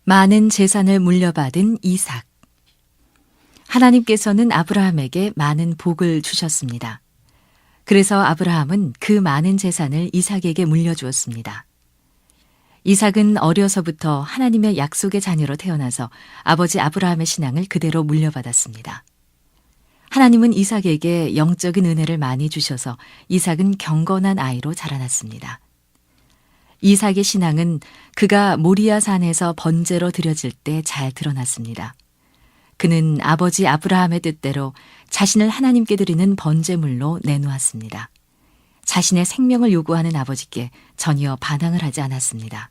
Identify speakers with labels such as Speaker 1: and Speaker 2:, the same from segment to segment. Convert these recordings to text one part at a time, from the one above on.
Speaker 1: 많은 재산을 물려받은 이삭. 하나님께서는 아브라함에게 많은 복을 주셨습니다. 그래서 아브라함은 그 많은 재산을 이삭에게 물려주었습니다. 이삭은 어려서부터 하나님의 약속의 자녀로 태어나서 아버지 아브라함의 신앙을 그대로 물려받았습니다. 하나님은 이삭에게 영적인 은혜를 많이 주셔서 이삭은 경건한 아이로 자라났습니다. 이삭의 신앙은 그가 모리아 산에서 번제로 드려질 때 잘 드러났습니다. 그는 아버지 아브라함의 뜻대로 자신을 하나님께 드리는 번제물로 내놓았습니다. 자신의 생명을 요구하는 아버지께 전혀 반항을 하지 않았습니다.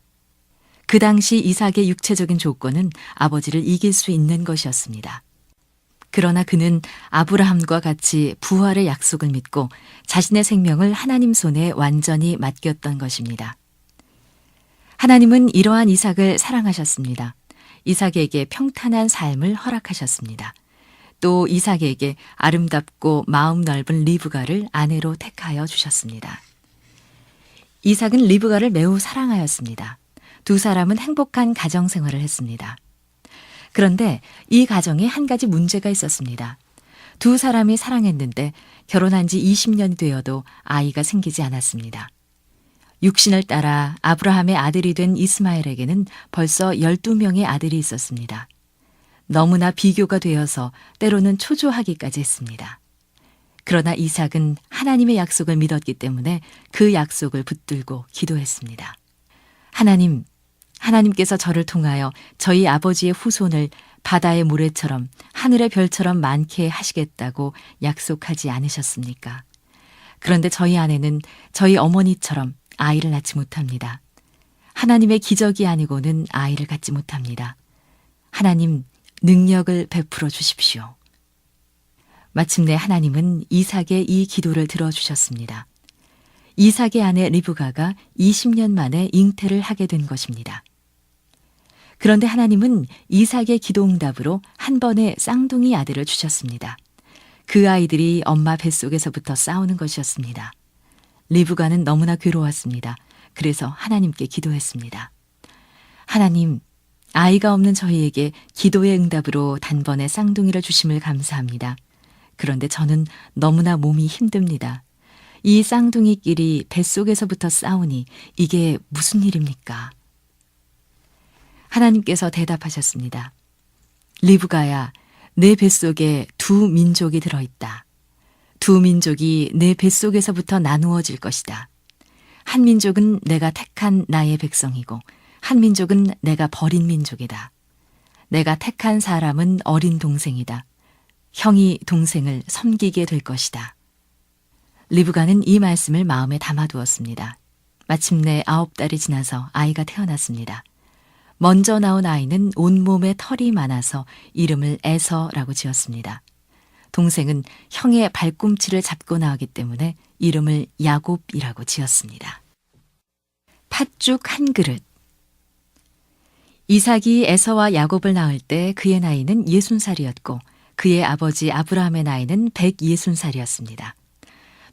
Speaker 1: 그 당시 이삭의 육체적인 조건은 아버지를 이길 수 있는 것이었습니다. 그러나 그는 아브라함과 같이 부활의 약속을 믿고 자신의 생명을 하나님 손에 완전히 맡겼던 것입니다. 하나님은 이러한 이삭을 사랑하셨습니다. 이삭에게 평탄한 삶을 허락하셨습니다. 또 이삭에게 아름답고 마음 넓은 리브가를 아내로 택하여 주셨습니다. 이삭은 리브가를 매우 사랑하였습니다. 두 사람은 행복한 가정 생활을 했습니다. 그런데 이 가정에 한 가지 문제가 있었습니다. 두 사람이 사랑했는데 결혼한 지 20년이 되어도 아이가 생기지 않았습니다. 육신을 따라 아브라함의 아들이 된 이스마엘에게는 벌써 12명의 아들이 있었습니다. 너무나 비교가 되어서 때로는 초조하기까지 했습니다. 그러나 이삭은 하나님의 약속을 믿었기 때문에 그 약속을 붙들고 기도했습니다. 하나님께서 저를 통하여 저희 아버지의 후손을 바다의 모래처럼 하늘의 별처럼 많게 하시겠다고 약속하지 않으셨습니까? 그런데 저희 아내는 저희 어머니처럼 아이를 낳지 못합니다. 하나님의 기적이 아니고는 아이를 갖지 못합니다. 하나님, 능력을 베풀어 주십시오. 마침내 하나님은 이삭의 이 기도를 들어주셨습니다. 이삭의 아내 리브가가 20년 만에 잉태를 하게 된 것입니다. 그런데 하나님은 이삭의 기도 응답으로 한 번에 쌍둥이 아들을 주셨습니다. 그 아이들이 엄마 뱃속에서부터 싸우는 것이었습니다. 리브가는 너무나 괴로웠습니다. 그래서 하나님께 기도했습니다. 하나님, 아이가 없는 저희에게 기도의 응답으로 단번에 쌍둥이를 주심을 감사합니다. 그런데 저는 너무나 몸이 힘듭니다. 이 쌍둥이끼리 뱃속에서부터 싸우니 이게 무슨 일입니까? 하나님께서 대답하셨습니다. 리브가야, 내 뱃속에 두 민족이 들어있다. 두 민족이 내 뱃속에서부터 나누어질 것이다. 한 민족은 내가 택한 나의 백성이고 한 민족은 내가 버린 민족이다. 내가 택한 사람은 어린 동생이다. 형이 동생을 섬기게 될 것이다. 리브가는 이 말씀을 마음에 담아두었습니다. 마침내 9달이 지나서 아이가 태어났습니다. 먼저 나온 아이는 온몸에 털이 많아서 이름을 에서라고 지었습니다. 동생은 형의 발꿈치를 잡고 나오기 때문에 이름을 야곱이라고 지었습니다. 팥죽 한 그릇. 이삭이 에서와 야곱을 낳을 때 그의 나이는 60살이었고 그의 아버지 아브라함의 나이는 160살이었습니다.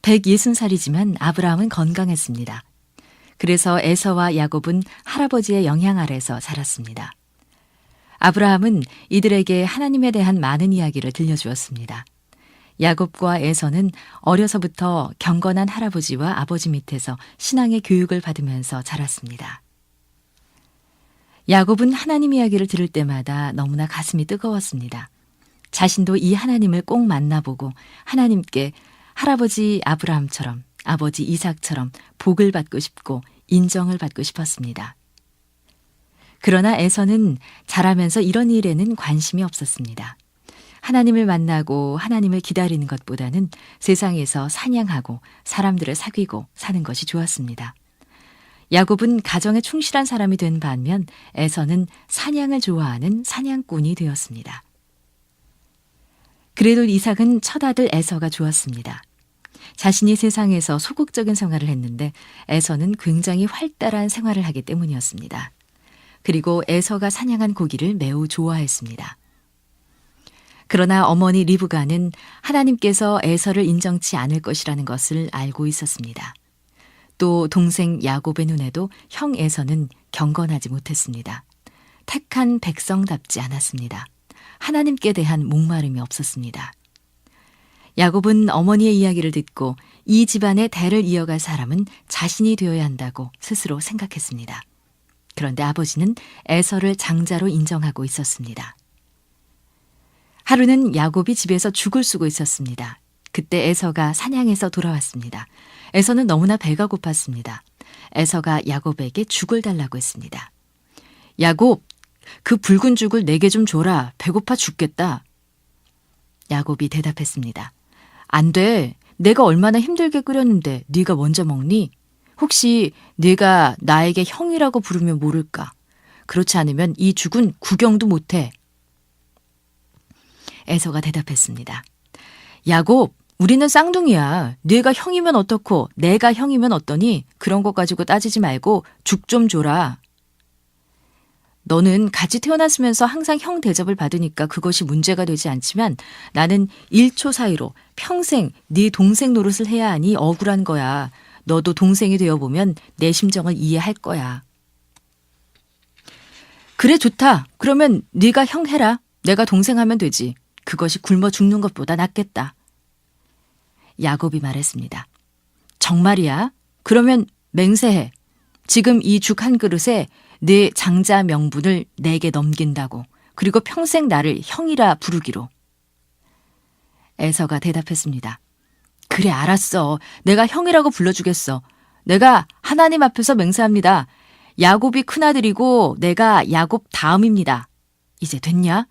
Speaker 1: 160살이지만 아브라함은 건강했습니다. 그래서 에서와 야곱은 할아버지의 영향 아래서 자랐습니다. 아브라함은 이들에게 하나님에 대한 많은 이야기를 들려주었습니다. 야곱과 에서는 어려서부터 경건한 할아버지와 아버지 밑에서 신앙의 교육을 받으면서 자랐습니다. 야곱은 하나님 이야기를 들을 때마다 너무나 가슴이 뜨거웠습니다. 자신도 이 하나님을 꼭 만나보고 하나님께 할아버지 아브라함처럼 아버지 이삭처럼 복을 받고 싶고 인정을 받고 싶었습니다. 그러나 에서는 자라면서 이런 일에는 관심이 없었습니다. 하나님을 만나고 하나님을 기다리는 것보다는 세상에서 사냥하고 사람들을 사귀고 사는 것이 좋았습니다. 야곱은 가정에 충실한 사람이 된 반면 에서는 사냥을 좋아하는 사냥꾼이 되었습니다. 그래도 이삭은 첫아들 에서가 좋았습니다. 자신이 세상에서 소극적인 생활을 했는데 에서는 굉장히 활달한 생활을 하기 때문이었습니다. 그리고 에서가 사냥한 고기를 매우 좋아했습니다. 그러나 어머니 리브가는 하나님께서 에서를 인정치 않을 것이라는 것을 알고 있었습니다. 또 동생 야곱의 눈에도 형 에서는 경건하지 못했습니다. 택한 백성답지 않았습니다. 하나님께 대한 목마름이 없었습니다. 야곱은 어머니의 이야기를 듣고 이 집안의 대를 이어갈 사람은 자신이 되어야 한다고 스스로 생각했습니다. 그런데 아버지는 에서를 장자로 인정하고 있었습니다. 하루는 야곱이 집에서 죽을 쓰고 있었습니다. 그때 에서가 사냥해서 돌아왔습니다. 에서는 너무나 배가 고팠습니다. 에서가 야곱에게 죽을 달라고 했습니다. 야곱, 그 붉은 죽을 내게 좀 줘라. 배고파 죽겠다. 야곱이 대답했습니다. 안 돼. 내가 얼마나 힘들게 끓였는데 네가 먼저 먹니? 혹시 네가 나에게 형이라고 부르면 모를까? 그렇지 않으면 이 죽은 구경도 못해. 에서가 대답했습니다. 야곱, 우리는 쌍둥이야. 네가 형이면 어떻고 내가 형이면 어떠니? 그런 것 가지고 따지지 말고 죽 좀 줘라. 너는 같이 태어났으면서 항상 형 대접을 받으니까 그것이 문제가 되지 않지만 나는 1초 사이로 평생 네 동생 노릇을 해야 하니 억울한 거야. 너도 동생이 되어보면 내 심정을 이해할 거야. 그래 좋다. 그러면 네가 형 해라. 내가 동생 하면 되지. 그것이 굶어 죽는 것보다 낫겠다. 야곱이 말했습니다. 정말이야? 그러면 맹세해. 지금 이 죽 한 그릇에 네 장자 명분을 내게 넘긴다고. 그리고 평생 나를 형이라 부르기로. 에서가 대답했습니다. 그래 알았어. 내가 형이라고 불러주겠어. 내가 하나님 앞에서 맹세합니다. 야곱이 큰아들이고 내가 야곱 다음입니다. 이제 됐냐?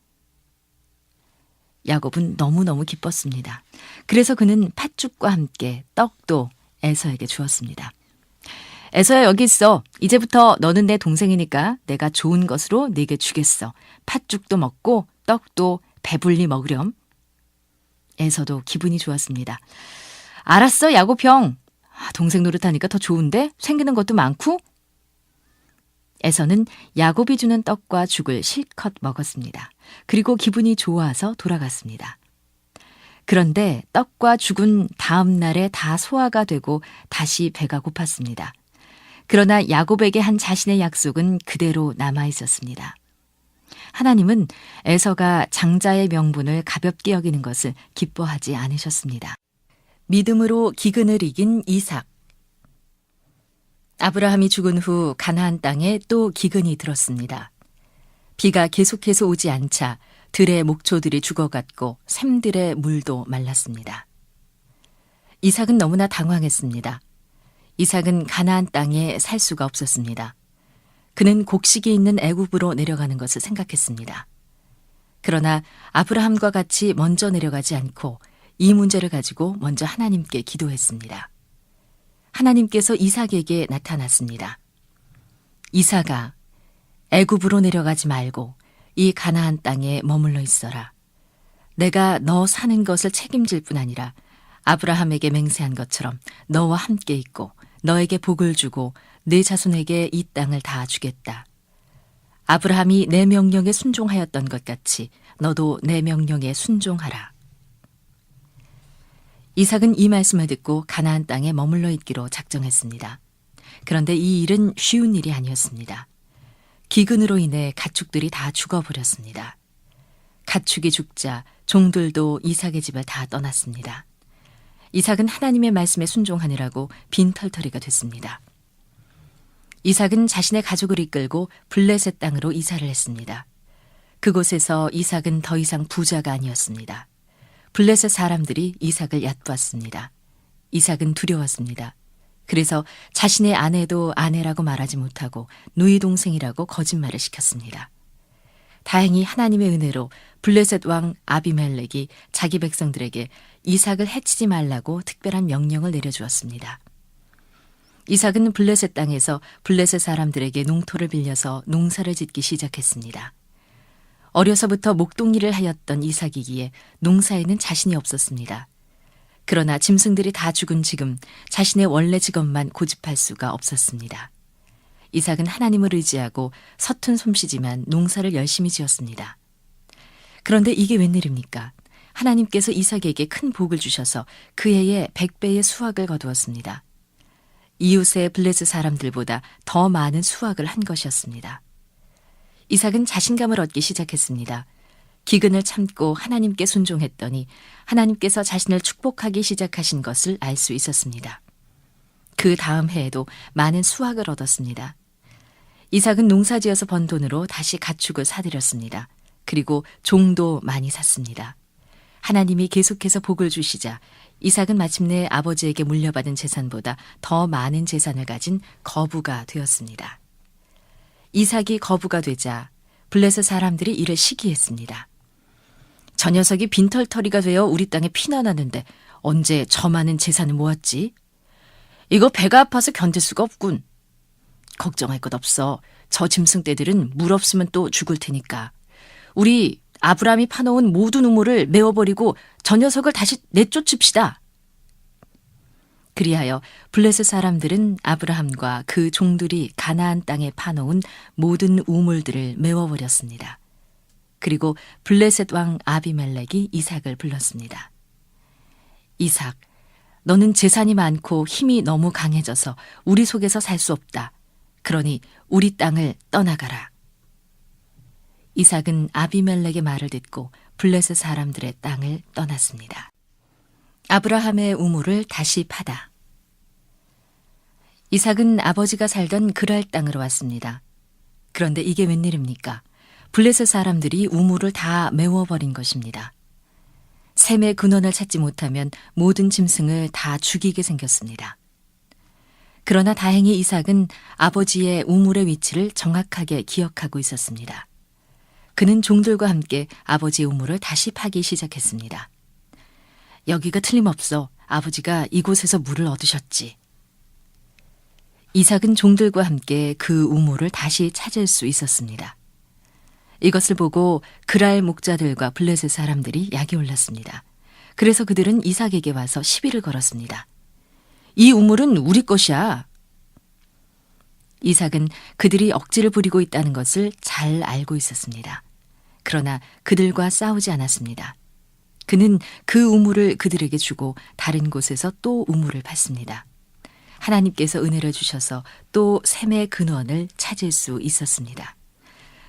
Speaker 1: 야곱은 너무너무 기뻤습니다. 그래서 그는 팥죽과 함께 떡도 에서에게 주었습니다. 에서야 여기 있어. 이제부터 너는 내 동생이니까 내가 좋은 것으로 네게 주겠어. 팥죽도 먹고 떡도 배불리 먹으렴. 에서도 기분이 좋았습니다. 알았어 야곱 형. 동생 노릇하니까 더 좋은데? 생기는 것도 많고? 에서는 야곱이 주는 떡과 죽을 실컷 먹었습니다. 그리고 기분이 좋아서 돌아갔습니다. 그런데 떡과 죽은 다음 날에 다 소화가 되고 다시 배가 고팠습니다. 그러나 야곱에게 한 자신의 약속은 그대로 남아 있었습니다. 하나님은 에서가 장자의 명분을 가볍게 여기는 것을 기뻐하지 않으셨습니다. 믿음으로 기근을 이긴 이삭. 아브라함이 죽은 후 가나안 땅에 또 기근이 들었습니다. 비가 계속해서 오지 않자 들의 목초들이 죽어갔고 샘들의 물도 말랐습니다. 이삭은 너무나 당황했습니다. 이삭은 가나안 땅에 살 수가 없었습니다. 그는 곡식이 있는 애굽으로 내려가는 것을 생각했습니다. 그러나 아브라함과 같이 먼저 내려가지 않고 이 문제를 가지고 먼저 하나님께 기도했습니다. 하나님께서 이삭에게 나타났습니다. 이삭아, 애굽으로 내려가지 말고 이 가나안 땅에 머물러 있어라. 내가 너 사는 것을 책임질 뿐 아니라 아브라함에게 맹세한 것처럼 너와 함께 있고 너에게 복을 주고 네 자손에게 이 땅을 다 주겠다. 아브라함이 내 명령에 순종하였던 것 같이 너도 내 명령에 순종하라. 이삭은 이 말씀을 듣고 가나안 땅에 머물러 있기로 작정했습니다. 그런데 이 일은 쉬운 일이 아니었습니다. 기근으로 인해 가축들이 다 죽어버렸습니다. 가축이 죽자 종들도 이삭의 집을 다 떠났습니다. 이삭은 하나님의 말씀에 순종하느라고 빈털터리가 됐습니다. 이삭은 자신의 가족을 이끌고 블레셋 땅으로 이사를 했습니다. 그곳에서 이삭은 더 이상 부자가 아니었습니다. 블레셋 사람들이 이삭을 얕보았습니다. 이삭은 두려웠습니다. 그래서 자신의 아내도 아내라고 말하지 못하고 누이 동생이라고 거짓말을 시켰습니다. 다행히 하나님의 은혜로 블레셋 왕 아비멜렉이 자기 백성들에게 이삭을 해치지 말라고 특별한 명령을 내려주었습니다. 이삭은 블레셋 땅에서 블레셋 사람들에게 농토를 빌려서 농사를 짓기 시작했습니다. 어려서부터 목동일을 하였던 이삭이기에 농사에는 자신이 없었습니다. 그러나 짐승들이 다 죽은 지금 자신의 원래 직업만 고집할 수가 없었습니다. 이삭은 하나님을 의지하고 서툰 솜씨지만 농사를 열심히 지었습니다. 그런데 이게 웬일입니까? 하나님께서 이삭에게 큰 복을 주셔서 그 해에 100배의 수확을 거두었습니다. 이웃의 블레셋 사람들보다 더 많은 수확을 한 것이었습니다. 이삭은 자신감을 얻기 시작했습니다. 기근을 참고 하나님께 순종했더니 하나님께서 자신을 축복하기 시작하신 것을 알 수 있었습니다. 그 다음 해에도 많은 수확을 얻었습니다. 이삭은 농사지어서 번 돈으로 다시 가축을 사들였습니다. 그리고 종도 많이 샀습니다. 하나님이 계속해서 복을 주시자 이삭은 마침내 아버지에게 물려받은 재산보다 더 많은 재산을 가진 거부가 되었습니다. 이삭이 거부가 되자 블레셋 사람들이 이를 시기했습니다. 저 녀석이 빈털터리가 되어 우리 땅에 피난하는데 언제 저 많은 재산을 모았지? 이거 배가 아파서 견딜 수가 없군. 걱정할 것 없어. 저 짐승떼들은 물 없으면 또 죽을 테니까. 우리 아브라함이 파놓은 모든 우물을 메워버리고 저 녀석을 다시 내쫓읍시다. 그리하여 블레셋 사람들은 아브라함과 그 종들이 가나안 땅에 파놓은 모든 우물들을 메워버렸습니다. 그리고 블레셋 왕 아비멜렉이 이삭을 불렀습니다. 이삭, 너는 재산이 많고 힘이 너무 강해져서 우리 속에서 살 수 없다. 그러니 우리 땅을 떠나가라. 이삭은 아비멜렉의 말을 듣고 블레셋 사람들의 땅을 떠났습니다. 아브라함의 우물을 다시 파다. 이삭은 아버지가 살던 그랄 땅으로 왔습니다. 그런데 이게 웬일입니까? 블레셋 사람들이 우물을 다 메워버린 것입니다. 샘의 근원을 찾지 못하면 모든 짐승을 다 죽이게 생겼습니다. 그러나 다행히 이삭은 아버지의 우물의 위치를 정확하게 기억하고 있었습니다. 그는 종들과 함께 아버지의 우물을 다시 파기 시작했습니다. 여기가 틀림없어. 아버지가 이곳에서 물을 얻으셨지. 이삭은 종들과 함께 그 우물을 다시 찾을 수 있었습니다. 이것을 보고 그랄 목자들과 블레셋 사람들이 약이 올랐습니다. 그래서 그들은 이삭에게 와서 시비를 걸었습니다. 이 우물은 우리 것이야. 이삭은 그들이 억지를 부리고 있다는 것을 잘 알고 있었습니다. 그러나 그들과 싸우지 않았습니다. 그는 그 우물을 그들에게 주고 다른 곳에서 또 우물을 팠습니다. 하나님께서 은혜를 주셔서 또 샘의 근원을 찾을 수 있었습니다.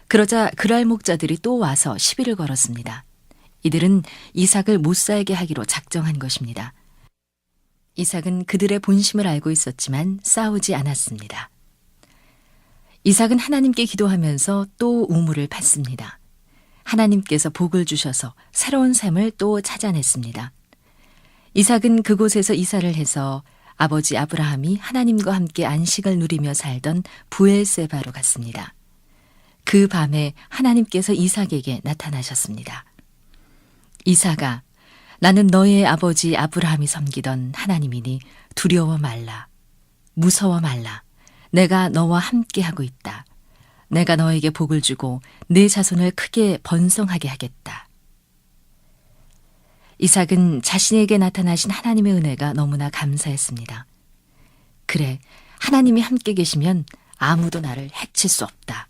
Speaker 1: 그러자 그랄 목자들이 또 와서 시비를 걸었습니다. 이들은 이삭을 못 살게 하기로 작정한 것입니다. 이삭은 그들의 본심을 알고 있었지만 싸우지 않았습니다. 이삭은 하나님께 기도하면서 또 우물을 팠습니다. 하나님께서 복을 주셔서 새로운 샘을 또 찾아냈습니다. 이삭은 그곳에서 이사를 해서 아버지 아브라함이 하나님과 함께 안식을 누리며 살던 부엘세바로 갔습니다. 그 밤에 하나님께서 이삭에게 나타나셨습니다. 이삭아, 나는 너의 아버지 아브라함이 섬기던 하나님이니 두려워 말라. 무서워 말라. 내가 너와 함께하고 있다. 내가 너에게 복을 주고 내 자손을 크게 번성하게 하겠다. 이삭은 자신에게 나타나신 하나님의 은혜가 너무나 감사했습니다. 그래, 하나님이 함께 계시면 아무도 나를 해칠 수 없다.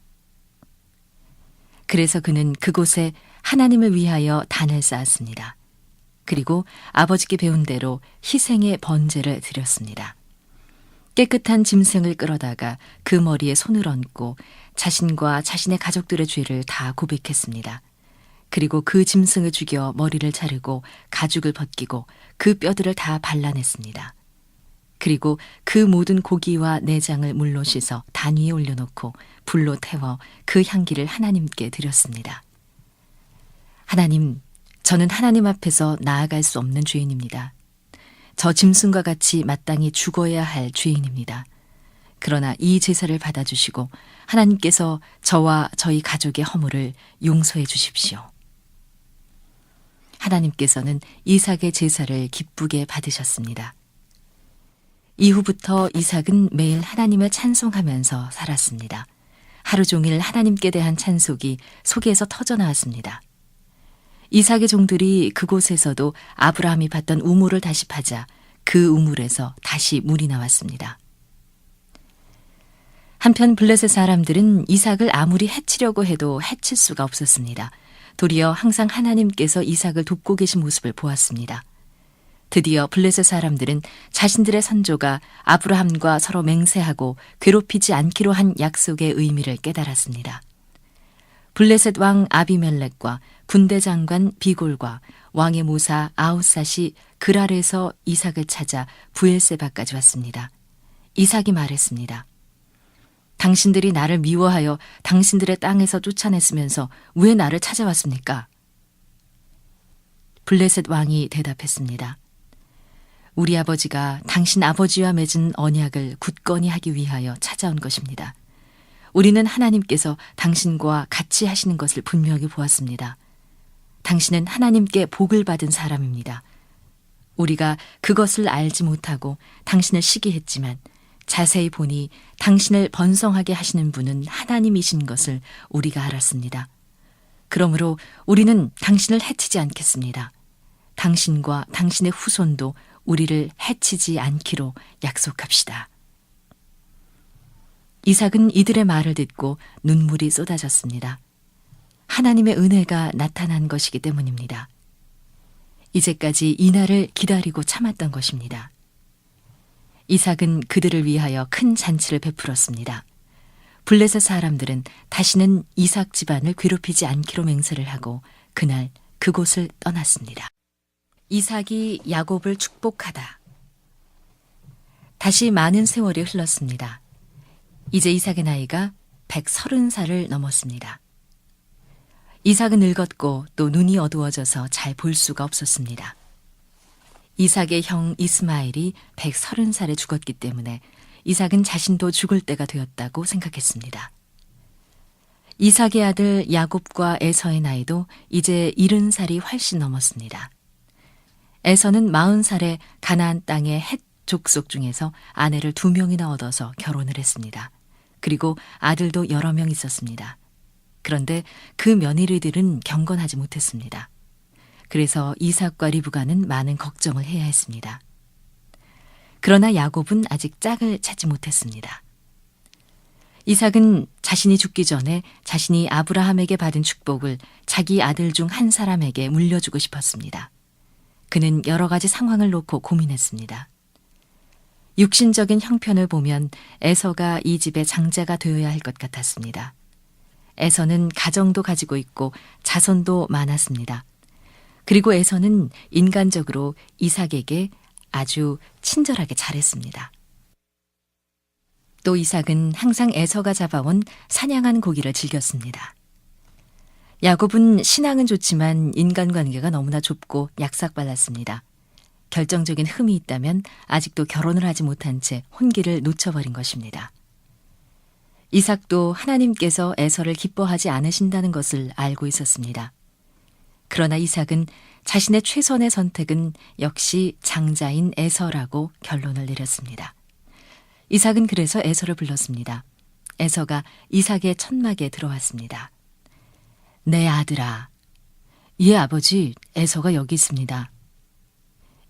Speaker 1: 그래서 그는 그곳에 하나님을 위하여 단을 쌓았습니다. 그리고 아버지께 배운 대로 희생의 번제를 드렸습니다. 깨끗한 짐승을 끌어다가 그 머리에 손을 얹고 자신과 자신의 가족들의 죄를 다 고백했습니다. 그리고 그 짐승을 죽여 머리를 자르고 가죽을 벗기고 그 뼈들을 다 발라냈습니다. 그리고 그 모든 고기와 내장을 물로 씻어 단 위에 올려놓고 불로 태워 그 향기를 하나님께 드렸습니다. 하나님, 저는 하나님 앞에서 나아갈 수 없는 죄인입니다. 저 짐승과 같이 마땅히 죽어야 할 죄인입니다. 그러나 이 제사를 받아주시고 하나님께서 저와 저희 가족의 허물을 용서해 주십시오. 하나님께서는 이삭의 제사를 기쁘게 받으셨습니다. 이후부터 이삭은 매일 하나님을 찬송하면서 살았습니다. 하루 종일 하나님께 대한 찬송이 속에서 터져나왔습니다. 이삭의 종들이 그곳에서도 아브라함이 팠던 우물을 다시 파자 그 우물에서 다시 물이 나왔습니다. 한편 블레셋 사람들은 이삭을 아무리 해치려고 해도 해칠 수가 없었습니다. 도리어 항상 하나님께서 이삭을 돕고 계신 모습을 보았습니다. 드디어 블레셋 사람들은 자신들의 선조가 아브라함과 서로 맹세하고 괴롭히지 않기로 한 약속의 의미를 깨달았습니다. 블레셋 왕 아비멜렉과 군대 장관 비골과 왕의 모사 아우삿이 그랄에서 이삭을 찾아 부엘세바까지 왔습니다. 이삭이 말했습니다. 당신들이 나를 미워하여 당신들의 땅에서 쫓아냈으면서 왜 나를 찾아왔습니까? 블레셋 왕이 대답했습니다. 우리 아버지가 당신 아버지와 맺은 언약을 굳건히 하기 위하여 찾아온 것입니다. 우리는 하나님께서 당신과 같이 하시는 것을 분명히 보았습니다. 당신은 하나님께 복을 받은 사람입니다. 우리가 그것을 알지 못하고 당신을 시기했지만 자세히 보니 당신을 번성하게 하시는 분은 하나님이신 것을 우리가 알았습니다. 그러므로 우리는 당신을 해치지 않겠습니다. 당신과 당신의 후손도 우리를 해치지 않기로 약속합시다. 이삭은 이들의 말을 듣고 눈물이 쏟아졌습니다. 하나님의 은혜가 나타난 것이기 때문입니다. 이제까지 이 날을 기다리고 참았던 것입니다. 이삭은 그들을 위하여 큰 잔치를 베풀었습니다. 블레셋 사람들은 다시는 이삭 집안을 괴롭히지 않기로 맹세를 하고 그날 그곳을 떠났습니다. 이삭이 야곱을 축복하다. 다시 많은 세월이 흘렀습니다. 이제 이삭의 나이가 130살을 넘었습니다. 이삭은 늙었고 또 눈이 어두워져서 잘 볼 수가 없었습니다. 이삭의 형 이스마엘이 130살에 죽었기 때문에 이삭은 자신도 죽을 때가 되었다고 생각했습니다. 이삭의 아들 야곱과 에서의 나이도 이제 70살이 훨씬 넘었습니다. 에서는 40살에 가나안 땅의 헷 족속 중에서 아내를 2명이나 얻어서 결혼을 했습니다. 그리고 아들도 여러 명 있었습니다. 그런데 그 며느리들은 경건하지 못했습니다. 그래서 이삭과 리브가는 많은 걱정을 해야 했습니다. 그러나 야곱은 아직 짝을 찾지 못했습니다. 이삭은 자신이 죽기 전에 자신이 아브라함에게 받은 축복을 자기 아들 중 한 사람에게 물려주고 싶었습니다. 그는 여러 가지 상황을 놓고 고민했습니다. 육신적인 형편을 보면 에서가 이 집의 장자가 되어야 할 것 같았습니다. 에서는 가정도 가지고 있고 자손도 많았습니다. 그리고 에서는 인간적으로 이삭에게 아주 친절하게 잘했습니다. 또 이삭은 항상 에서가 잡아온 사냥한 고기를 즐겼습니다. 야곱은 신앙은 좋지만 인간관계가 너무나 좁고 약삭발랐습니다. 결정적인 흠이 있다면 아직도 결혼을 하지 못한 채 혼기를 놓쳐버린 것입니다. 이삭도 하나님께서 에서를 기뻐하지 않으신다는 것을 알고 있었습니다. 그러나 이삭은 자신의 최선의 선택은 역시 장자인 에서라고 결론을 내렸습니다. 이삭은 그래서 에서를 불렀습니다. 에서가 이삭의 천막에 들어왔습니다. 내 아들아, 예 아버지, 에서가 여기 있습니다.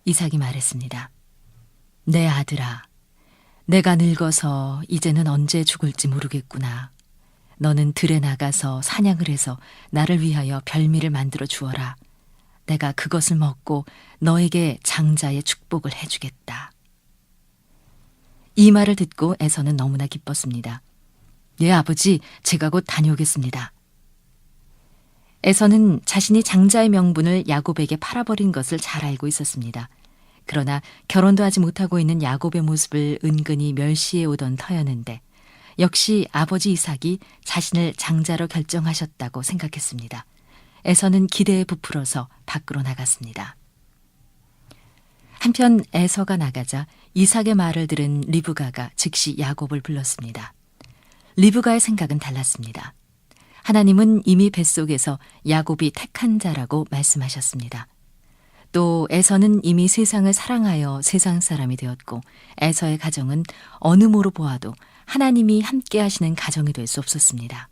Speaker 1: 이삭이 말했습니다. 내 아들아, 내가 늙어서 이제는 언제 죽을지 모르겠구나. 너는 들에 나가서 사냥을 해서 나를 위하여 별미를 만들어 주어라. 내가 그것을 먹고 너에게 장자의 축복을 해주겠다. 이 말을 듣고 에서는 너무나 기뻤습니다. 예 아버지, 제가 곧 다녀오겠습니다. 에서는 자신이 장자의 명분을 야곱에게 팔아버린 것을 잘 알고 있었습니다. 그러나 결혼도 하지 못하고 있는 야곱의 모습을 은근히 멸시해 오던 터였는데 역시 아버지 이삭이 자신을 장자로 결정하셨다고 생각했습니다. 에서는 기대에 부풀어서 밖으로 나갔습니다. 한편 에서가 나가자 이삭의 말을 들은 리브가가 즉시 야곱을 불렀습니다. 리브가의 생각은 달랐습니다. 하나님은 이미 뱃속에서 야곱이 택한 자라고 말씀하셨습니다. 또 에서는 이미 세상을 사랑하여 세상 사람이 되었고 에서의 가정은 어느 모로 보아도 하나님이 함께 하시는 가정이 될 수 없었습니다.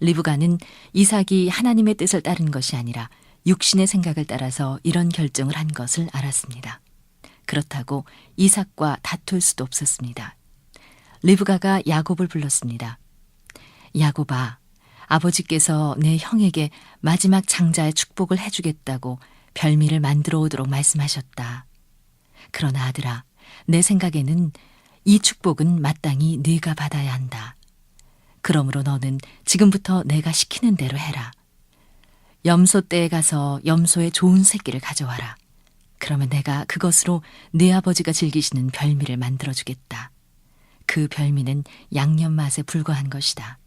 Speaker 1: 리브가는 이삭이 하나님의 뜻을 따른 것이 아니라 육신의 생각을 따라서 이런 결정을 한 것을 알았습니다. 그렇다고 이삭과 다툴 수도 없었습니다. 리브가가 야곱을 불렀습니다. 야곱아, 아버지께서 내 형에게 마지막 장자의 축복을 해주겠다고 별미를 만들어 오도록 말씀하셨다. 그러나 아들아, 내 생각에는 이 축복은 마땅히 네가 받아야 한다. 그러므로 너는 지금부터 내가 시키는 대로 해라. 염소 떼에 가서 염소의 좋은 새끼를 가져와라. 그러면 내가 그것으로 네 아버지가 즐기시는 별미를 만들어주겠다. 그 별미는 양념 맛에 불과한 것이다.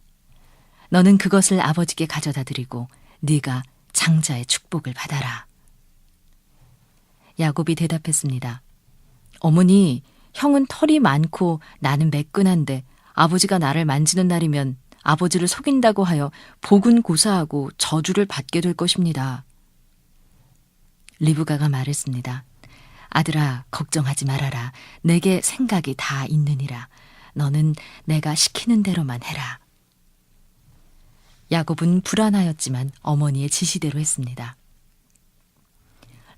Speaker 1: 너는 그것을 아버지께 가져다 드리고 네가 장자의 축복을 받아라. 야곱이 대답했습니다. 어머니, 형은 털이 많고 나는 매끈한데 아버지가 나를 만지는 날이면 아버지를 속인다고 하여 복은 고사하고 저주를 받게 될 것입니다. 리브가가 말했습니다. 아들아, 걱정하지 말아라. 내게 생각이 다 있느니라. 너는 내가 시키는 대로만 해라. 야곱은 불안하였지만 어머니의 지시대로 했습니다.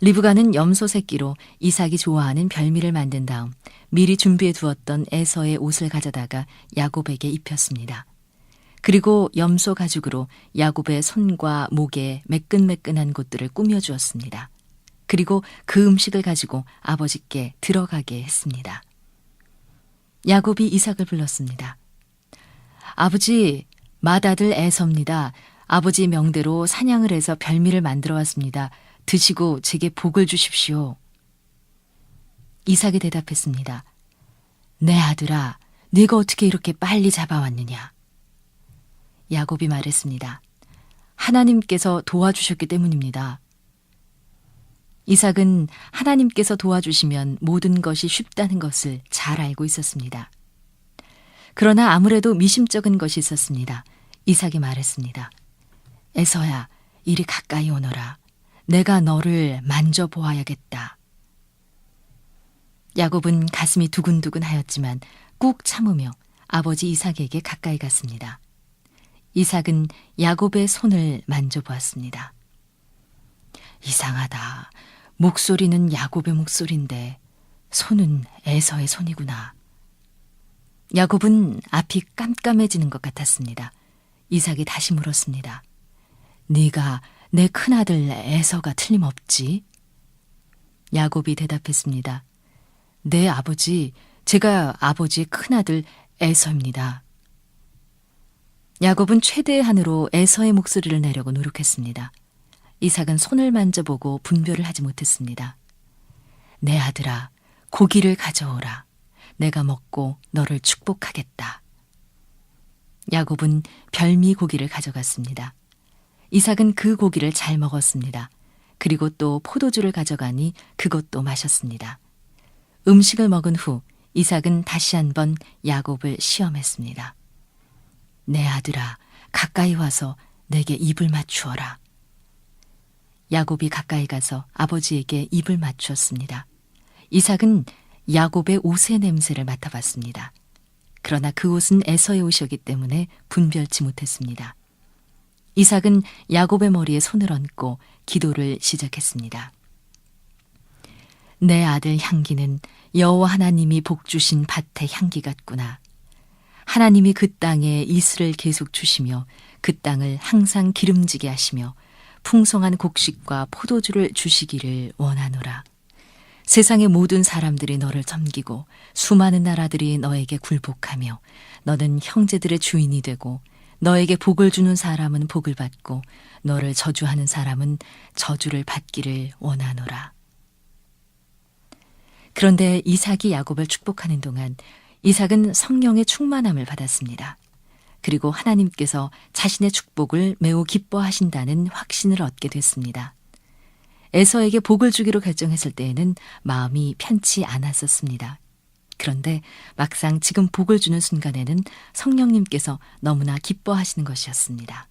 Speaker 1: 리브가는 염소 새끼로 이삭이 좋아하는 별미를 만든 다음 미리 준비해 두었던 에서의 옷을 가져다가 야곱에게 입혔습니다. 그리고 염소 가죽으로 야곱의 손과 목에 매끈매끈한 곳들을 꾸며주었습니다. 그리고 그 음식을 가지고 아버지께 들어가게 했습니다. 야곱이 이삭을 불렀습니다. 아버지, 맏아들 에서입니다. 아버지 명대로 사냥을 해서 별미를 만들어 왔습니다. 드시고 제게 복을 주십시오. 이삭이 대답했습니다. 내 아들아, 네가 어떻게 이렇게 빨리 잡아왔느냐? 야곱이 말했습니다. 하나님께서 도와주셨기 때문입니다. 이삭은 하나님께서 도와주시면 모든 것이 쉽다는 것을 잘 알고 있었습니다. 그러나 아무래도 미심쩍은 것이 있었습니다. 이삭이 말했습니다. 에서야, 이리 가까이 오너라. 내가 너를 만져보아야겠다. 야곱은 가슴이 두근두근 하였지만 꾹 참으며 아버지 이삭에게 가까이 갔습니다. 이삭은 야곱의 손을 만져보았습니다. 이상하다. 목소리는 야곱의 목소리인데 손은 에서의 손이구나. 야곱은 앞이 깜깜해지는 것 같았습니다. 이삭이 다시 물었습니다. 네가 내 큰아들 에서가 틀림없지? 야곱이 대답했습니다. 네 아버지, 제가 아버지의 큰아들 에서입니다. 야곱은 최대의 한으로 에서의 목소리를 내려고 노력했습니다. 이삭은 손을 만져보고 분별을 하지 못했습니다. 내 아들아, 고기를 가져오라. 내가 먹고 너를 축복하겠다. 야곱은 별미 고기를 가져갔습니다. 이삭은 그 고기를 잘 먹었습니다. 그리고 또 포도주를 가져가니 그것도 마셨습니다. 음식을 먹은 후 이삭은 다시 한번 야곱을 시험했습니다. 내 아들아, 가까이 와서 내게 입을 맞추어라. 야곱이 가까이 가서 아버지에게 입을 맞추었습니다. 이삭은 야곱의 옷의 냄새를 맡아봤습니다. 그러나 그 옷은 에서의 옷이었기 때문에 분별치 못했습니다. 이삭은 야곱의 머리에 손을 얹고 기도를 시작했습니다. 내 아들 향기는 여호와 하나님이 복 주신 밭의 향기 같구나. 하나님이 그 땅에 이슬을 계속 주시며 그 땅을 항상 기름지게 하시며 풍성한 곡식과 포도주를 주시기를 원하노라. 세상의 모든 사람들이 너를 섬기고 수많은 나라들이 너에게 굴복하며 너는 형제들의 주인이 되고 너에게 복을 주는 사람은 복을 받고 너를 저주하는 사람은 저주를 받기를 원하노라. 그런데 이삭이 야곱을 축복하는 동안 이삭은 성령의 충만함을 받았습니다. 그리고 하나님께서 자신의 축복을 매우 기뻐하신다는 확신을 얻게 됐습니다. 에서에게 복을 주기로 결정했을 때에는 마음이 편치 않았었습니다. 그런데 막상 지금 복을 주는 순간에는 성령님께서 너무나 기뻐하시는 것이었습니다.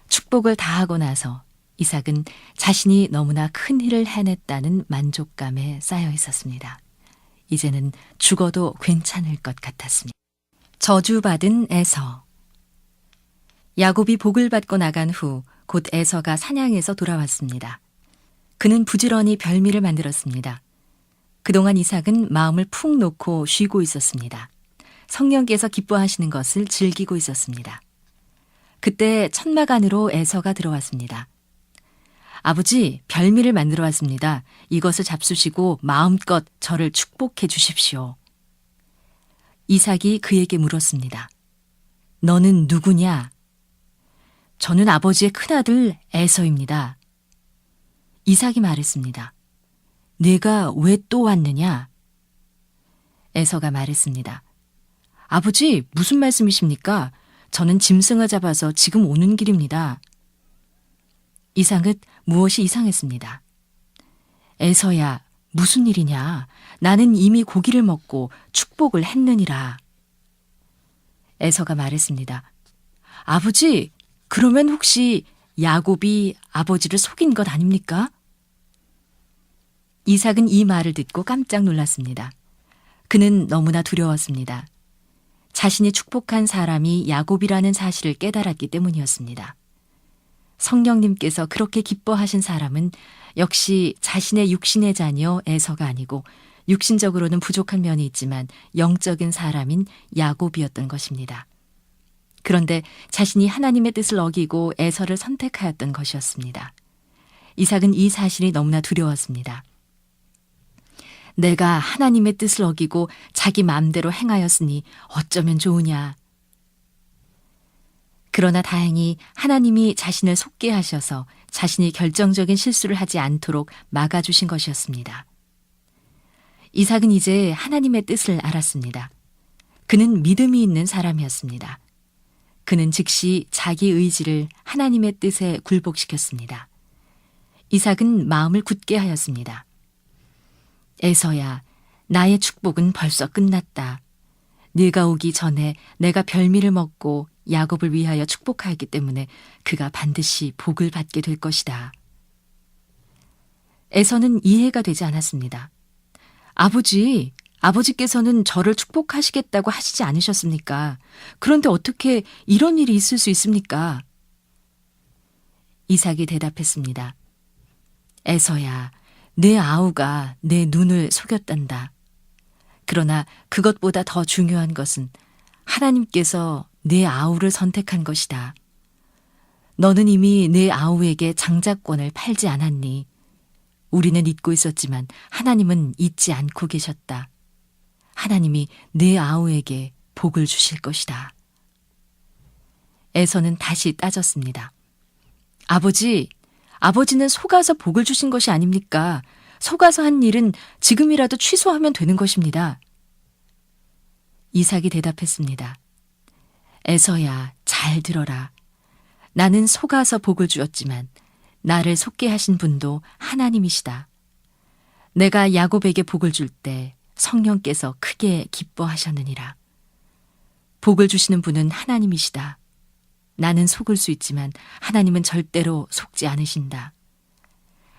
Speaker 1: 축복을 다하고 나서 이삭은 자신이 너무나 큰 일을 해냈다는 만족감에 쌓여 있었습니다. 이제는 죽어도 괜찮을 것 같았습니다. 저주받은 에서. 야곱이 복을 받고 나간 후 곧 에서가 사냥에서 돌아왔습니다. 그는 부지런히 별미를 만들었습니다. 그동안 이삭은 마음을 푹 놓고 쉬고 있었습니다. 성령께서 기뻐하시는 것을 즐기고 있었습니다. 그때 천막 안으로 에서가 들어왔습니다. 아버지, 별미를 만들어 왔습니다. 이것을 잡수시고 마음껏 저를 축복해 주십시오. 이삭이 그에게 물었습니다. 너는 누구냐? 저는 아버지의 큰아들 에서입니다. 이삭이 말했습니다. 내가 왜 또 왔느냐? 에서가 말했습니다. 아버지, 무슨 말씀이십니까? 저는 짐승을 잡아서 지금 오는 길입니다. 이삭은 무엇이 이상했습니다. 에서야, 무슨 일이냐? 나는 이미 고기를 먹고 축복을 했느니라. 에서가 말했습니다. 아버지, 그러면 혹시 야곱이 아버지를 속인 것 아닙니까? 이삭은 이 말을 듣고 깜짝 놀랐습니다. 그는 너무나 두려웠습니다. 자신이 축복한 사람이 야곱이라는 사실을 깨달았기 때문이었습니다. 성령님께서 그렇게 기뻐하신 사람은 역시 자신의 육신의 자녀 에서가 아니고 육신적으로는 부족한 면이 있지만 영적인 사람인 야곱이었던 것입니다. 그런데 자신이 하나님의 뜻을 어기고 에서를 선택하였던 것이었습니다. 이삭은 이 사실이 너무나 두려웠습니다. 내가 하나님의 뜻을 어기고 자기 마음대로 행하였으니 어쩌면 좋으냐. 그러나 다행히 하나님이 자신을 속게 하셔서 자신이 결정적인 실수를 하지 않도록 막아주신 것이었습니다. 이삭은 이제 하나님의 뜻을 알았습니다. 그는 믿음이 있는 사람이었습니다. 그는 즉시 자기 의지를 하나님의 뜻에 굴복시켰습니다. 이삭은 마음을 굳게 하였습니다. 에서야, 나의 축복은 벌써 끝났다. 네가 오기 전에 내가 별미를 먹고 야곱을 위하여 축복하였기 때문에 그가 반드시 복을 받게 될 것이다. 에서는 이해가 되지 않았습니다. 아버지께서는 저를 축복하시겠다고 하시지 않으셨습니까? 그런데 어떻게 이런 일이 있을 수 있습니까? 이삭이 대답했습니다. 에서야, 내 아우가 내 눈을 속였단다. 그러나 그것보다 더 중요한 것은 하나님께서 내 아우를 선택한 것이다. 너는 이미 내 아우에게 장자권을 팔지 않았니? 우리는 잊고 있었지만 하나님은 잊지 않고 계셨다. 하나님이 내 아우에게 복을 주실 것이다. 에서는 다시 따졌습니다. 아버지는 속아서 복을 주신 것이 아닙니까? 속아서 한 일은 지금이라도 취소하면 되는 것입니다. 이삭이 대답했습니다. 에서야, 잘 들어라. 나는 속아서 복을 주었지만 나를 속게 하신 분도 하나님이시다. 내가 야곱에게 복을 줄 때 성령께서 크게 기뻐하셨느니라. 복을 주시는 분은 하나님이시다. 나는 속을 수 있지만 하나님은 절대로 속지 않으신다.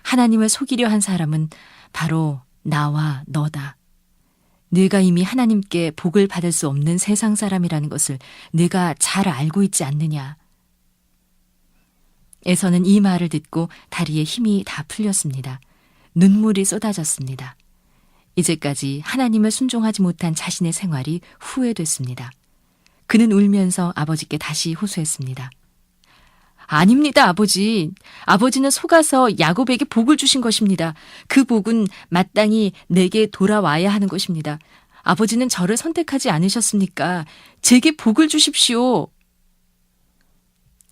Speaker 1: 하나님을 속이려 한 사람은 바로 나와 너다. 네가 이미 하나님께 복을 받을 수 없는 세상 사람이라는 것을 네가 잘 알고 있지 않느냐. 에서는 이 말을 듣고 다리에 힘이 다 풀렸습니다. 눈물이 쏟아졌습니다. 이제까지 하나님을 순종하지 못한 자신의 생활이 후회됐습니다. 그는 울면서 아버지께 다시 호소했습니다. 아닙니다, 아버지. 아버지는 속아서 야곱에게 복을 주신 것입니다. 그 복은 마땅히 내게 돌아와야 하는 것입니다. 아버지는 저를 선택하지 않으셨습니까? 제게 복을 주십시오.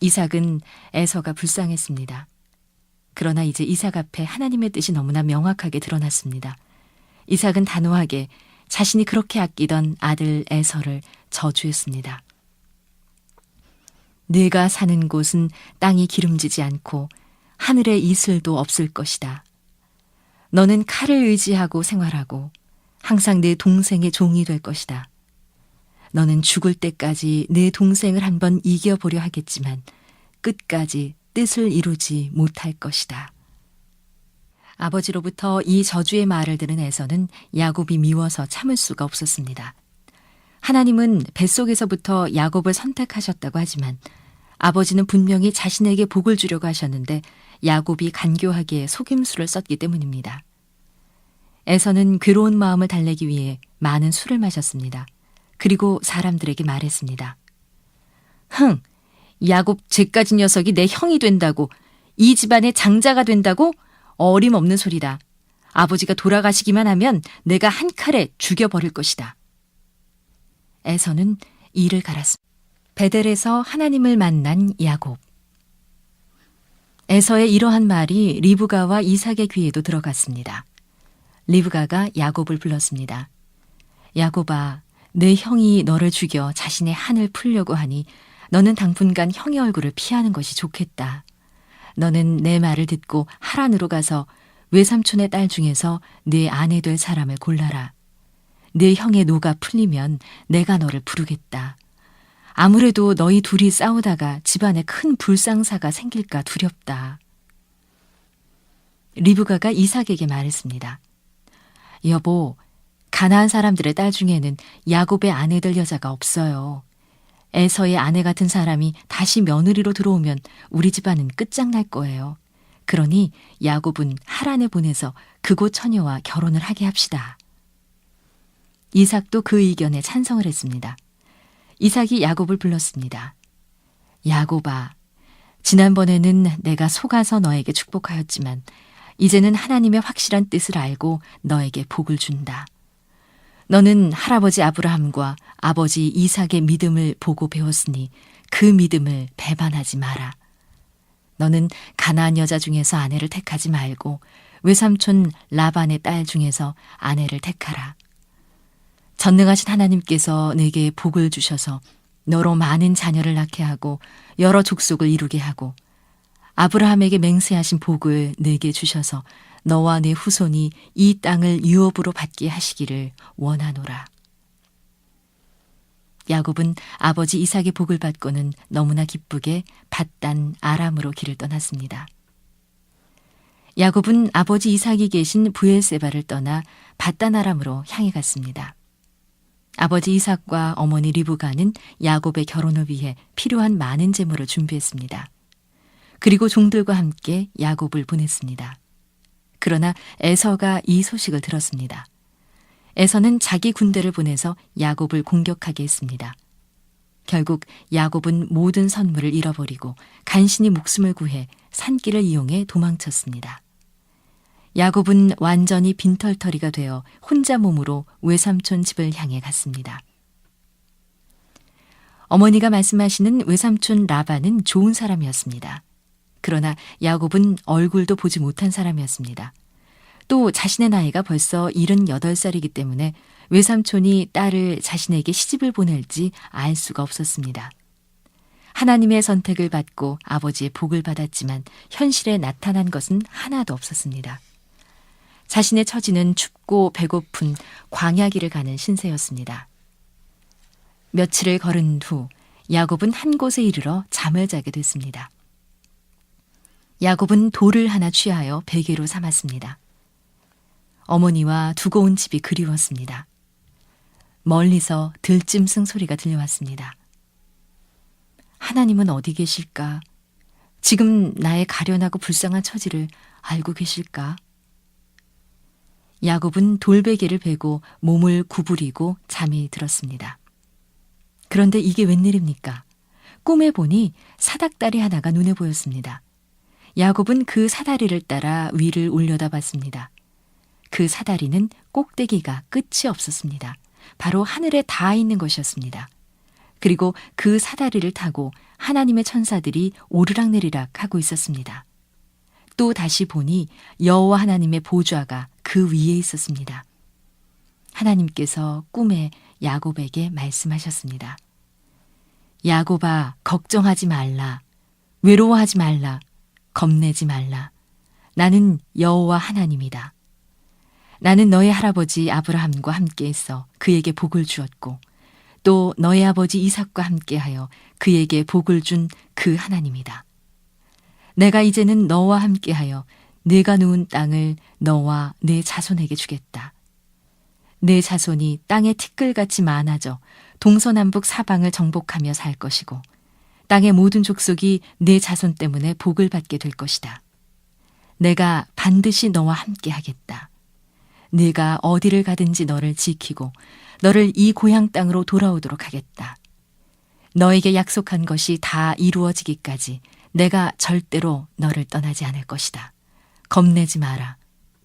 Speaker 1: 이삭은 에서가 불쌍했습니다. 그러나 이제 이삭 앞에 하나님의 뜻이 너무나 명확하게 드러났습니다. 이삭은 단호하게 자신이 그렇게 아끼던 아들 에서를 저주했습니다. 네가 사는 곳은 땅이 기름지지 않고 하늘에 이슬도 없을 것이다. 너는 칼을 의지하고 생활하고 항상 내 동생의 종이 될 것이다. 너는 죽을 때까지 내 동생을 한번 이겨보려 하겠지만 끝까지 뜻을 이루지 못할 것이다. 아버지로부터 이 저주의 말을 들은 에서는 야곱이 미워서 참을 수가 없었습니다. 하나님은 뱃속에서부터 야곱을 선택하셨다고 하지만 아버지는 분명히 자신에게 복을 주려고 하셨는데 야곱이 간교하게 속임수를 썼기 때문입니다. 에서는 괴로운 마음을 달래기 위해 많은 술을 마셨습니다. 그리고 사람들에게 말했습니다. 야곱 쟤까지 녀석이 내 형이 된다고, 이 집안의 장자가 된다고? 어림없는 소리다. 아버지가 돌아가시기만 하면 내가 한 칼에 죽여버릴 것이다. 에서는 이를 갈았습니다. 베델에서 하나님을 만난 야곱. 에서의 이러한 말이 리브가와 이삭의 귀에도 들어갔습니다. 리브가가 야곱을 불렀습니다. 야곱아, 내 형이 너를 죽여 자신의 한을 풀려고 하니 너는 당분간 형의 얼굴을 피하는 것이 좋겠다. 너는 내 말을 듣고 하란으로 가서 외삼촌의 딸 중에서 내 아내 될 사람을 골라라. 내 형의 노가 풀리면 내가 너를 부르겠다. 아무래도 너희 둘이 싸우다가 집안에 큰 불상사가 생길까 두렵다. 리브가가 이삭에게 말했습니다. 여보, 가나안 사람들의 딸 중에는 야곱의 아내 될 여자가 없어요. 에서의 아내 같은 사람이 다시 며느리로 들어오면 우리 집안은 끝장날 거예요. 그러니 야곱은 하란에 보내서 그곳 처녀와 결혼을 하게 합시다. 이삭도 그 의견에 찬성을 했습니다. 이삭이 야곱을 불렀습니다. 야곱아, 지난번에는 내가 속아서 너에게 축복하였지만 이제는 하나님의 확실한 뜻을 알고 너에게 복을 준다. 너는 할아버지 아브라함과 아버지 이삭의 믿음을 보고 배웠으니 그 믿음을 배반하지 마라. 너는 가나안 여자 중에서 아내를 택하지 말고 외삼촌 라반의 딸 중에서 아내를 택하라. 전능하신 하나님께서 내게 복을 주셔서 너로 많은 자녀를 낳게 하고 여러 족속을 이루게 하고 아브라함에게 맹세하신 복을 내게 주셔서 너와 내 후손이 이 땅을 유업으로 받게 하시기를 원하노라. 야곱은 아버지 이삭의 복을 받고는 너무나 기쁘게 밧단 아람으로 길을 떠났습니다. 야곱은 아버지 이삭이 계신 브엘세바를 떠나 밧단 아람으로 향해 갔습니다. 아버지 이삭과 어머니 리브가는 야곱의 결혼을 위해 필요한 많은 재물을 준비했습니다. 그리고 종들과 함께 야곱을 보냈습니다. 그러나 에서가 이 소식을 들었습니다. 에서는 자기 군대를 보내서 야곱을 공격하게 했습니다. 결국 야곱은 모든 선물을 잃어버리고 간신히 목숨을 구해 산길을 이용해 도망쳤습니다. 야곱은 완전히 빈털터리가 되어 혼자 몸으로 외삼촌 집을 향해 갔습니다. 어머니가 말씀하시는 외삼촌 라반은 좋은 사람이었습니다. 그러나 야곱은 얼굴도 보지 못한 사람이었습니다. 또 자신의 나이가 벌써 78살이기 때문에 외삼촌이 딸을 자신에게 시집을 보낼지 알 수가 없었습니다. 하나님의 선택을 받고 아버지의 복을 받았지만 현실에 나타난 것은 하나도 없었습니다. 자신의 처지는 춥고 배고픈 광야길을 가는 신세였습니다. 며칠을 걸은 후 야곱은 한 곳에 이르러 잠을 자게 됐습니다. 야곱은 돌을 하나 취하여 베개로 삼았습니다. 어머니와 두고 온 집이 그리웠습니다. 멀리서 들짐승 소리가 들려왔습니다. 하나님은 어디 계실까? 지금 나의 가련하고 불쌍한 처지를 알고 계실까? 야곱은 돌베개를 베고 몸을 구부리고 잠이 들었습니다. 그런데 이게 웬일입니까? 꿈에 보니 사닥다리 하나가 눈에 보였습니다. 야곱은 그 사다리를 따라 위를 올려다봤습니다. 그 사다리는 꼭대기가 끝이 없었습니다. 바로 하늘에 닿아 있는 것이었습니다. 그리고 그 사다리를 타고 하나님의 천사들이 오르락내리락 하고 있었습니다. 또 다시 보니 여호와 하나님의 보좌가 그 위에 있었습니다. 하나님께서 꿈에 야곱에게 말씀하셨습니다. 야곱아, 걱정하지 말라. 외로워하지 말라. 겁내지 말라. 나는 여호와 하나님이다. 나는 너의 할아버지 아브라함과 함께해서 그에게 복을 주었고 또 너의 아버지 이삭과 함께하여 그에게 복을 준 그 하나님이다. 내가 이제는 너와 함께하여 네가 누운 땅을 너와 네 자손에게 주겠다. 네 자손이 땅의 티끌같이 많아져 동서남북 사방을 정복하며 살 것이고 땅의 모든 족속이 네 자손 때문에 복을 받게 될 것이다. 내가 반드시 너와 함께 하겠다. 네가 어디를 가든지 너를 지키고 너를 이 고향 땅으로 돌아오도록 하겠다. 너에게 약속한 것이 다 이루어지기까지 내가 절대로 너를 떠나지 않을 것이다. 겁내지 마라.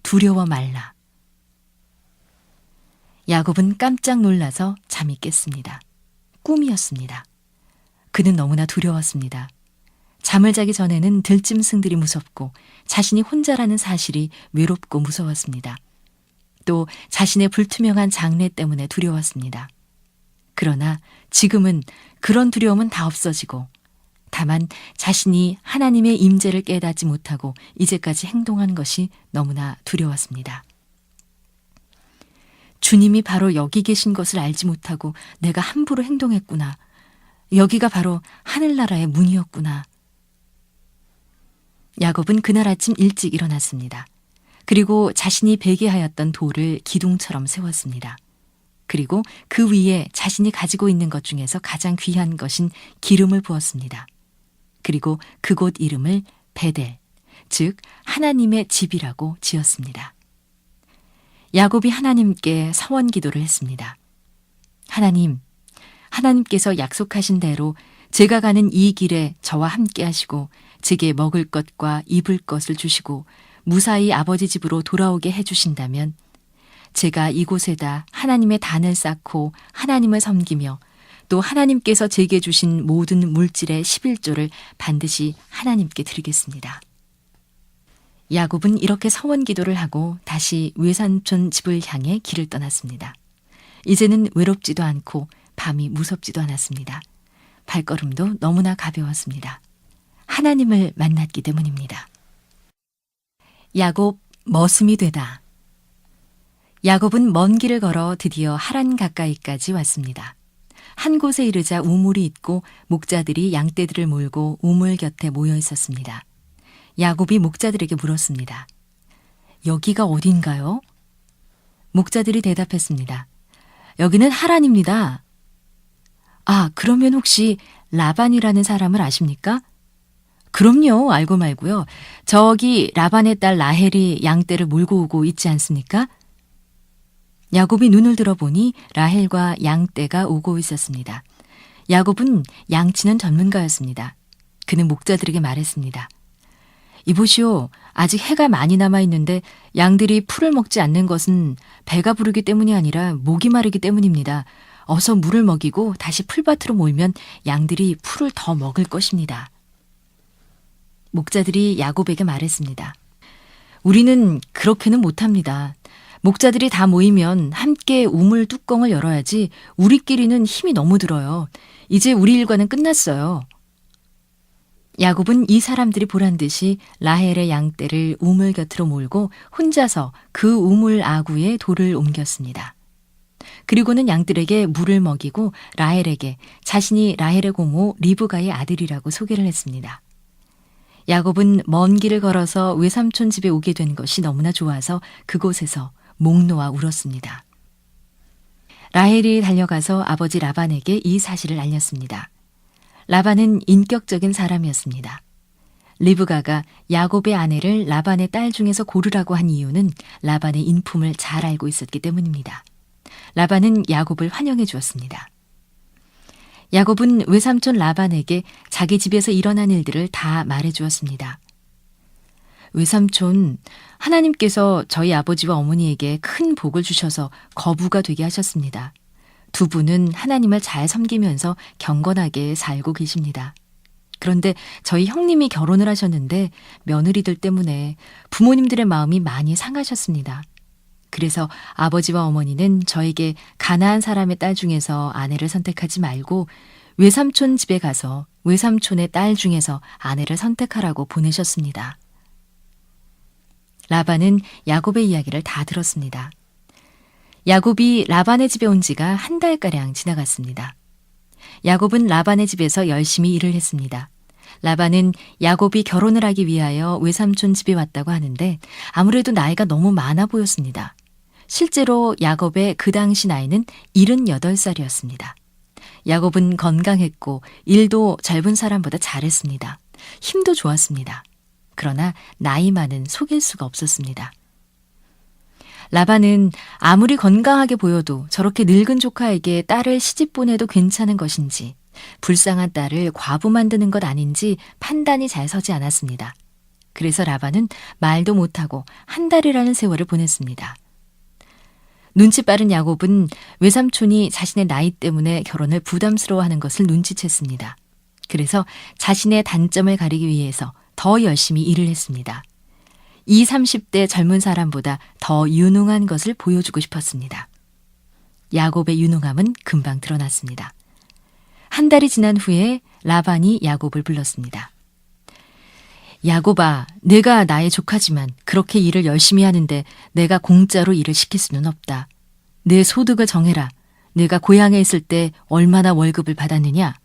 Speaker 1: 두려워 말라. 야곱은 깜짝 놀라서 잠이 깼습니다. 꿈이었습니다. 그는 너무나 두려웠습니다. 잠을 자기 전에는 들짐승들이 무섭고 자신이 혼자라는 사실이 외롭고 무서웠습니다. 또 자신의 불투명한 장래 때문에 두려웠습니다. 그러나 지금은 그런 두려움은 다 없어지고 다만 자신이 하나님의 임재를 깨닫지 못하고 이제까지 행동한 것이 너무나 두려웠습니다. 주님이 바로 여기 계신 것을 알지 못하고 내가 함부로 행동했구나. 여기가 바로 하늘나라의 문이었구나. 야곱은 그날 아침 일찍 일어났습니다. 그리고 자신이 베개하였던 돌을 기둥처럼 세웠습니다. 그리고 그 위에 자신이 가지고 있는 것 중에서 가장 귀한 것인 기름을 부었습니다. 그리고 그곳 이름을 베델, 즉 하나님의 집이라고 지었습니다. 야곱이 하나님께 서원 기도를 했습니다. 하나님께서 약속하신 대로 제가 가는 이 길에 저와 함께 하시고 제게 먹을 것과 입을 것을 주시고 무사히 아버지 집으로 돌아오게 해주신다면 제가 이곳에다 하나님의 단을 쌓고 하나님을 섬기며 또 하나님께서 제게 주신 모든 물질의 11조를 반드시 하나님께 드리겠습니다. 야곱은 이렇게 서원 기도를 하고 다시 외삼촌 집을 향해 길을 떠났습니다. 이제는 외롭지도 않고 밤이 무섭지도 않았습니다. 발걸음도 너무나 가벼웠습니다. 하나님을 만났기 때문입니다. 야곱 머슴이 되다. 야곱은 먼 길을 걸어 드디어 하란 가까이까지 왔습니다. 한 곳에 이르자 우물이 있고 목자들이 양떼들을 몰고 우물 곁에 모여 있었습니다. 야곱이 목자들에게 물었습니다. 여기가 어딘가요? 목자들이 대답했습니다. 여기는 하란입니다. 아, 그러면 혹시 라반이라는 사람을 아십니까? 그럼요, 알고 말고요. 저기 라반의 딸 라헬이 양떼를 몰고 오고 있지 않습니까? 야곱이 눈을 들어보니 라헬과 양떼가 오고 있었습니다. 야곱은 양치는 전문가였습니다. 그는 목자들에게 말했습니다. 이보시오, 아직 해가 많이 남아있는데 양들이 풀을 먹지 않는 것은 배가 부르기 때문이 아니라 목이 마르기 때문입니다. 어서 물을 먹이고 다시 풀밭으로 모이면 양들이 풀을 더 먹을 것입니다. 목자들이 야곱에게 말했습니다. 우리는 그렇게는 못합니다. 목자들이 다 모이면 함께 우물 뚜껑을 열어야지 우리끼리는 힘이 너무 들어요. 이제 우리 일과는 끝났어요. 야곱은 이 사람들이 보란 듯이 라헬의 양떼를 우물 곁으로 몰고 혼자서 그 우물 아구에 돌을 옮겼습니다. 그리고는 양들에게 물을 먹이고 라헬에게 자신이 라헬의 고모 리브가의 아들이라고 소개를 했습니다. 야곱은 먼 길을 걸어서 외삼촌 집에 오게 된 것이 너무나 좋아서 그곳에서 목 놓아 울었습니다. 라헬이 달려가서 아버지 라반에게 이 사실을 알렸습니다. 라반은 인격적인 사람이었습니다. 리브가가 야곱의 아내를 라반의 딸 중에서 고르라고 한 이유는 라반의 인품을 잘 알고 있었기 때문입니다. 라반은 야곱을 환영해 주었습니다. 야곱은 외삼촌 라반에게 자기 집에서 일어난 일들을 다 말해 주었습니다. 외삼촌, 하나님께서 저희 아버지와 어머니에게 큰 복을 주셔서 거부가 되게 하셨습니다. 두 분은 하나님을 잘 섬기면서 경건하게 살고 계십니다. 그런데 저희 형님이 결혼을 하셨는데 며느리들 때문에 부모님들의 마음이 많이 상하셨습니다. 그래서 아버지와 어머니는 저에게 가나안 사람의 딸 중에서 아내를 선택하지 말고 외삼촌 집에 가서 외삼촌의 딸 중에서 아내를 선택하라고 보내셨습니다. 라반은 야곱의 이야기를 다 들었습니다. 야곱이 라반의 집에 온 지가 한 달가량 지나갔습니다. 야곱은 라반의 집에서 열심히 일을 했습니다. 라반은 야곱이 결혼을 하기 위하여 외삼촌 집에 왔다고 하는데 아무래도 나이가 너무 많아 보였습니다. 실제로 야곱의 그 당시 나이는 78살이었습니다. 야곱은 건강했고 일도 젊은 사람보다 잘했습니다. 힘도 좋았습니다. 그러나 나이 많은 속일 수가 없었습니다. 라반은 아무리 건강하게 보여도 저렇게 늙은 조카에게 딸을 시집 보내도 괜찮은 것인지 불쌍한 딸을 과부 만드는 것 아닌지 판단이 잘 서지 않았습니다. 그래서 라반은 말도 못하고 한 달이라는 세월을 보냈습니다. 눈치 빠른 야곱은 외삼촌이 자신의 나이 때문에 결혼을 부담스러워하는 것을 눈치챘습니다. 그래서 자신의 단점을 가리기 위해서 더 열심히 일을 했습니다. 20, 30대 젊은 사람보다 더 유능한 것을 보여주고 싶었습니다. 야곱의 유능함은 금방 드러났습니다. 한 달이 지난 후에 라반이 야곱을 불렀습니다. 야곱아, 내가 나의 조카지만 그렇게 일을 열심히 하는데 내가 공짜로 일을 시킬 수는 없다. 내 소득을 정해라. 내가 고향에 있을 때 얼마나 월급을 받았느냐?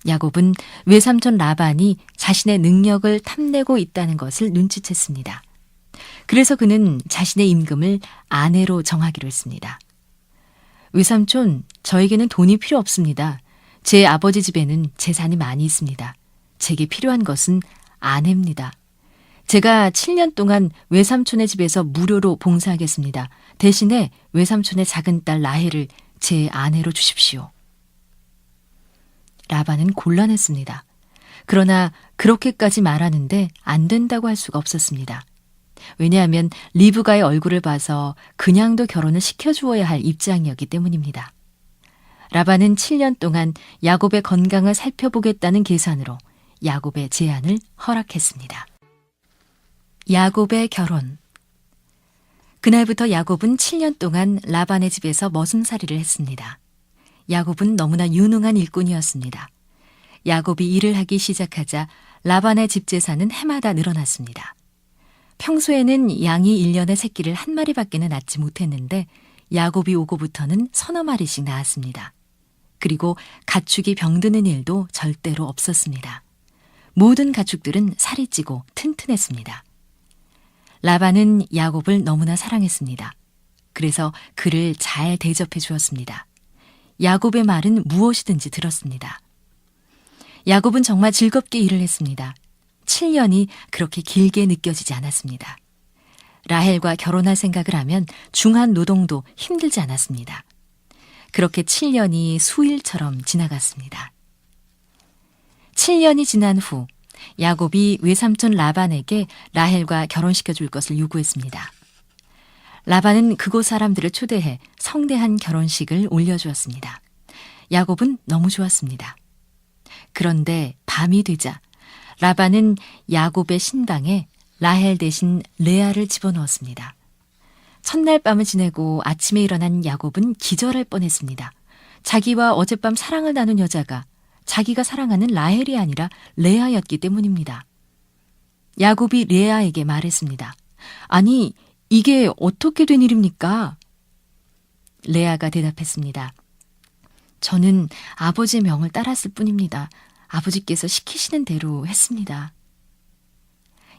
Speaker 1: 야곱은 외삼촌 라반이 자신의 능력을 탐내고 있다는 것을 눈치챘습니다. 그래서 그는 자신의 임금을 아내로 정하기로 했습니다. 외삼촌, 저에게는 돈이 필요 없습니다. 제 아버지 집에는 재산이 많이 있습니다. 제게 필요한 것은 아내입니다. 제가 7년 동안 외삼촌의 집에서 무료로 봉사하겠습니다. 대신에 외삼촌의 작은 딸 라헬을 제 아내로 주십시오. 라반은 곤란했습니다. 그러나 그렇게까지 말하는데 안 된다고 할 수가 없었습니다. 왜냐하면 리브가의 얼굴을 봐서 그냥도 결혼을 시켜주어야 할 입장이었기 때문입니다. 라반은 7년 동안 야곱의 건강을 살펴보겠다는 계산으로 야곱의 제안을 허락했습니다. 야곱의 결혼. 그날부터 야곱은 7년 동안 라반의 집에서 머슴살이를 했습니다. 야곱은 너무나 유능한 일꾼이었습니다. 야곱이 일을 하기 시작하자 라반의 집 재산은 해마다 늘어났습니다. 평소에는 양이 1년에 새끼를 한 마리밖에는 낳지 못했는데 야곱이 오고부터는 서너 마리씩 낳았습니다. 그리고 가축이 병드는 일도 절대로 없었습니다. 모든 가축들은 살이 찌고 튼튼했습니다. 라반은 야곱을 너무나 사랑했습니다. 그래서 그를 잘 대접해 주었습니다. 야곱의 말은 무엇이든지 들었습니다. 야곱은 정말 즐겁게 일을 했습니다. 7년이 그렇게 길게 느껴지지 않았습니다. 라헬과 결혼할 생각을 하면 중한 노동도 힘들지 않았습니다. 그렇게 7년이 수일처럼 지나갔습니다. 7년이 지난 후 야곱이 외삼촌 라반에게 라헬과 결혼시켜 줄 것을 요구했습니다. 라반은 그곳 사람들을 초대해 성대한 결혼식을 올려주었습니다. 야곱은 너무 좋았습니다. 그런데 밤이 되자 라반은 야곱의 신방에 라헬 대신 레아를 집어넣었습니다. 첫날 밤을 지내고 아침에 일어난 야곱은 기절할 뻔했습니다. 자기와 어젯밤 사랑을 나눈 여자가 자기가 사랑하는 라헬이 아니라 레아였기 때문입니다. 야곱이 레아에게 말했습니다. 아니, 이게 어떻게 된 일입니까? 레아가 대답했습니다. 저는 아버지의 명을 따랐을 뿐입니다. 아버지께서 시키시는 대로 했습니다.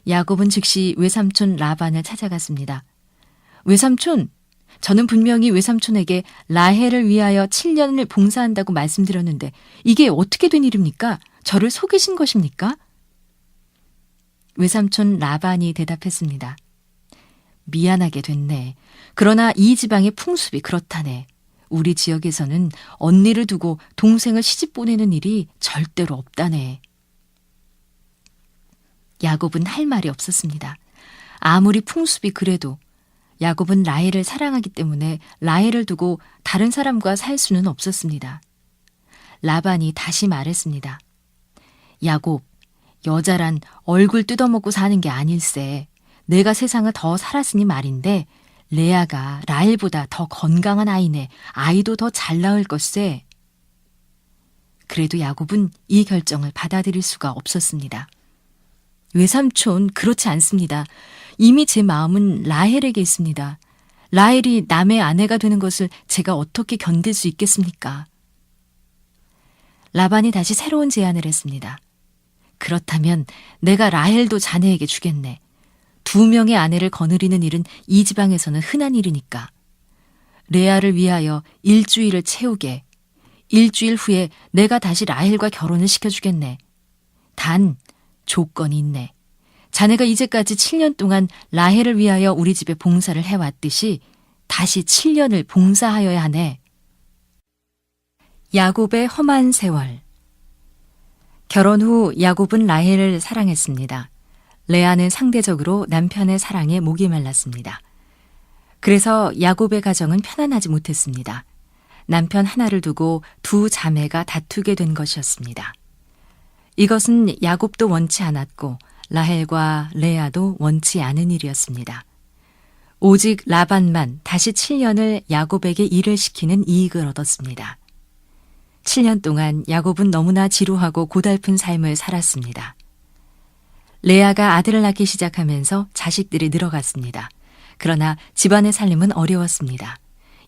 Speaker 1: 야곱은 즉시 외삼촌 라반을 찾아갔습니다. 외삼촌, 저는 분명히 외삼촌에게 라헬을 위하여 7년을 봉사한다고 말씀드렸는데 이게 어떻게 된 일입니까? 저를 속이신 것입니까? 외삼촌 라반이 대답했습니다. 미안하게 됐네. 그러나 이 지방의 풍습이 그렇다네. 우리 지역에서는 언니를 두고 동생을 시집 보내는 일이 절대로 없다네. 야곱은 할 말이 없었습니다. 아무리 풍습이 그래도 야곱은 라헬을 사랑하기 때문에 라헬을 두고 다른 사람과 살 수는 없었습니다. 라반이 다시 말했습니다. 야곱, 여자란 얼굴 뜯어먹고 사는 게 아닐세. 내가 세상을 더 살았으니 말인데 레아가 라헬보다 더 건강한 아이네. 아이도 더 잘 낳을 것세. 그래도 야곱은 이 결정을 받아들일 수가 없었습니다. 외삼촌, 그렇지 않습니다. 이미 제 마음은 라헬에게 있습니다. 라헬이 남의 아내가 되는 것을 제가 어떻게 견딜 수 있겠습니까? 라반이 다시 새로운 제안을 했습니다. 그렇다면 내가 라헬도 자네에게 주겠네. 2명의 아내를 거느리는 일은 이 지방에서는 흔한 일이니까. 레아를 위하여 일주일을 채우게. 일주일 후에 내가 다시 라헬과 결혼을 시켜주겠네. 단 조건이 있네. 자네가 이제까지 7년 동안 라헬을 위하여 우리 집에 봉사를 해왔듯이 다시 7년을 봉사하여야 하네. 야곱의 험한 세월. 결혼 후 야곱은 라헬을 사랑했습니다. 레아는 상대적으로 남편의 사랑에 목이 말랐습니다. 그래서 야곱의 가정은 편안하지 못했습니다. 남편 하나를 두고 두 자매가 다투게 된 것이었습니다. 이것은 야곱도 원치 않았고 라헬과 레아도 원치 않은 일이었습니다. 오직 라반만 다시 7년을 야곱에게 일을 시키는 이익을 얻었습니다. 7년 동안 야곱은 너무나 지루하고 고달픈 삶을 살았습니다. 레아가 아들을 낳기 시작하면서 자식들이 늘어갔습니다. 그러나 집안의 살림은 어려웠습니다.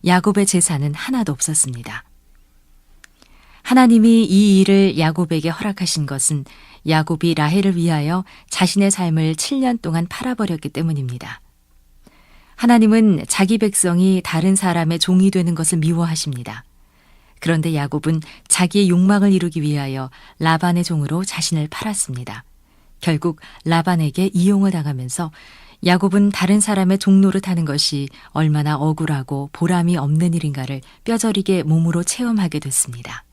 Speaker 1: 야곱의 재산은 하나도 없었습니다. 하나님이 이 일을 야곱에게 허락하신 것은 야곱이 라헬을 위하여 자신의 삶을 7년 동안 팔아버렸기 때문입니다. 하나님은 자기 백성이 다른 사람의 종이 되는 것을 미워하십니다. 그런데 야곱은 자기의 욕망을 이루기 위하여 라반의 종으로 자신을 팔았습니다. 결국 라반에게 이용을 당하면서 야곱은 다른 사람의 종노릇하는 것이 얼마나 억울하고 보람이 없는 일인가를 뼈저리게 몸으로 체험하게 됐습니다.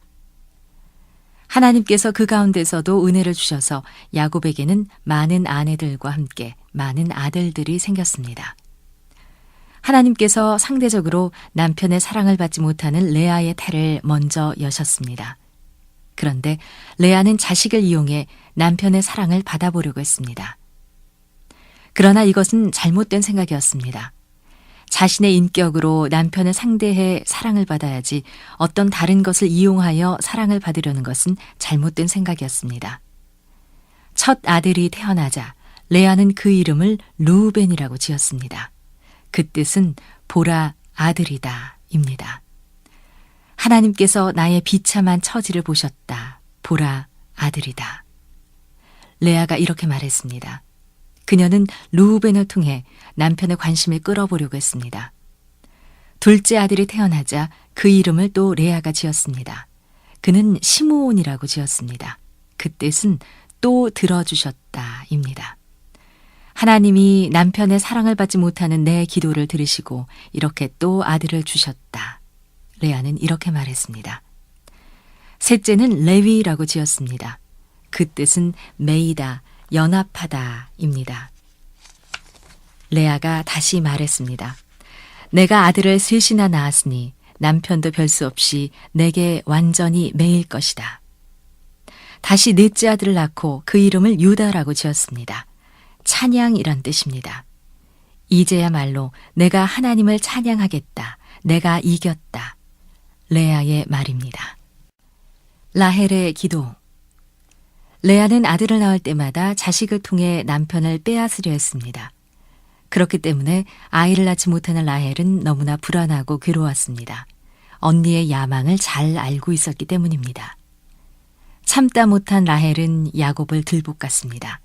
Speaker 1: 하나님께서 그 가운데서도 은혜를 주셔서 야곱에게는 많은 아내들과 함께 많은 아들들이 생겼습니다. 하나님께서 상대적으로 남편의 사랑을 받지 못하는 레아의 태를 먼저 여셨습니다. 그런데 레아는 자식을 이용해 남편의 사랑을 받아보려고 했습니다. 그러나 이것은 잘못된 생각이었습니다. 자신의 인격으로 남편을 상대해 사랑을 받아야지 어떤 다른 것을 이용하여 사랑을 받으려는 것은 잘못된 생각이었습니다. 첫 아들이 태어나자 레아는 그 이름을 르우벤이라고 지었습니다. 그 뜻은 보라 아들이다 입니다. 하나님께서 나의 비참한 처지를 보셨다. 보라 아들이다. 레아가 이렇게 말했습니다. 그녀는 르우벤을 통해 남편의 관심을 끌어보려고 했습니다. 둘째 아들이 태어나자 그 이름을 또 레아가 지었습니다. 그는 시므온이라고 지었습니다. 그 뜻은 또 들어주셨다 입니다. 하나님이 남편의 사랑을 받지 못하는 내 기도를 들으시고 이렇게 또 아들을 주셨다. 레아는 이렇게 말했습니다. 셋째는 레위라고 지었습니다. 그 뜻은 매이다, 연합하다 입니다. 레아가 다시 말했습니다. 내가 아들을 셋이나 낳았으니 남편도 별 수 없이 내게 완전히 매일 것이다. 다시 넷째 아들을 낳고 그 이름을 유다라고 지었습니다. 찬양이란 뜻입니다. 이제야말로 내가 하나님을 찬양하겠다. 내가 이겼다. 레아의 말입니다. 라헬의 기도. 레아는 아들을 낳을 때마다 자식을 통해 남편을 빼앗으려 했습니다. 그렇기 때문에 아이를 낳지 못하는 라헬은 너무나 불안하고 괴로웠습니다. 언니의 야망을 잘 알고 있었기 때문입니다. 참다 못한 라헬은 야곱을 들볶았습니다.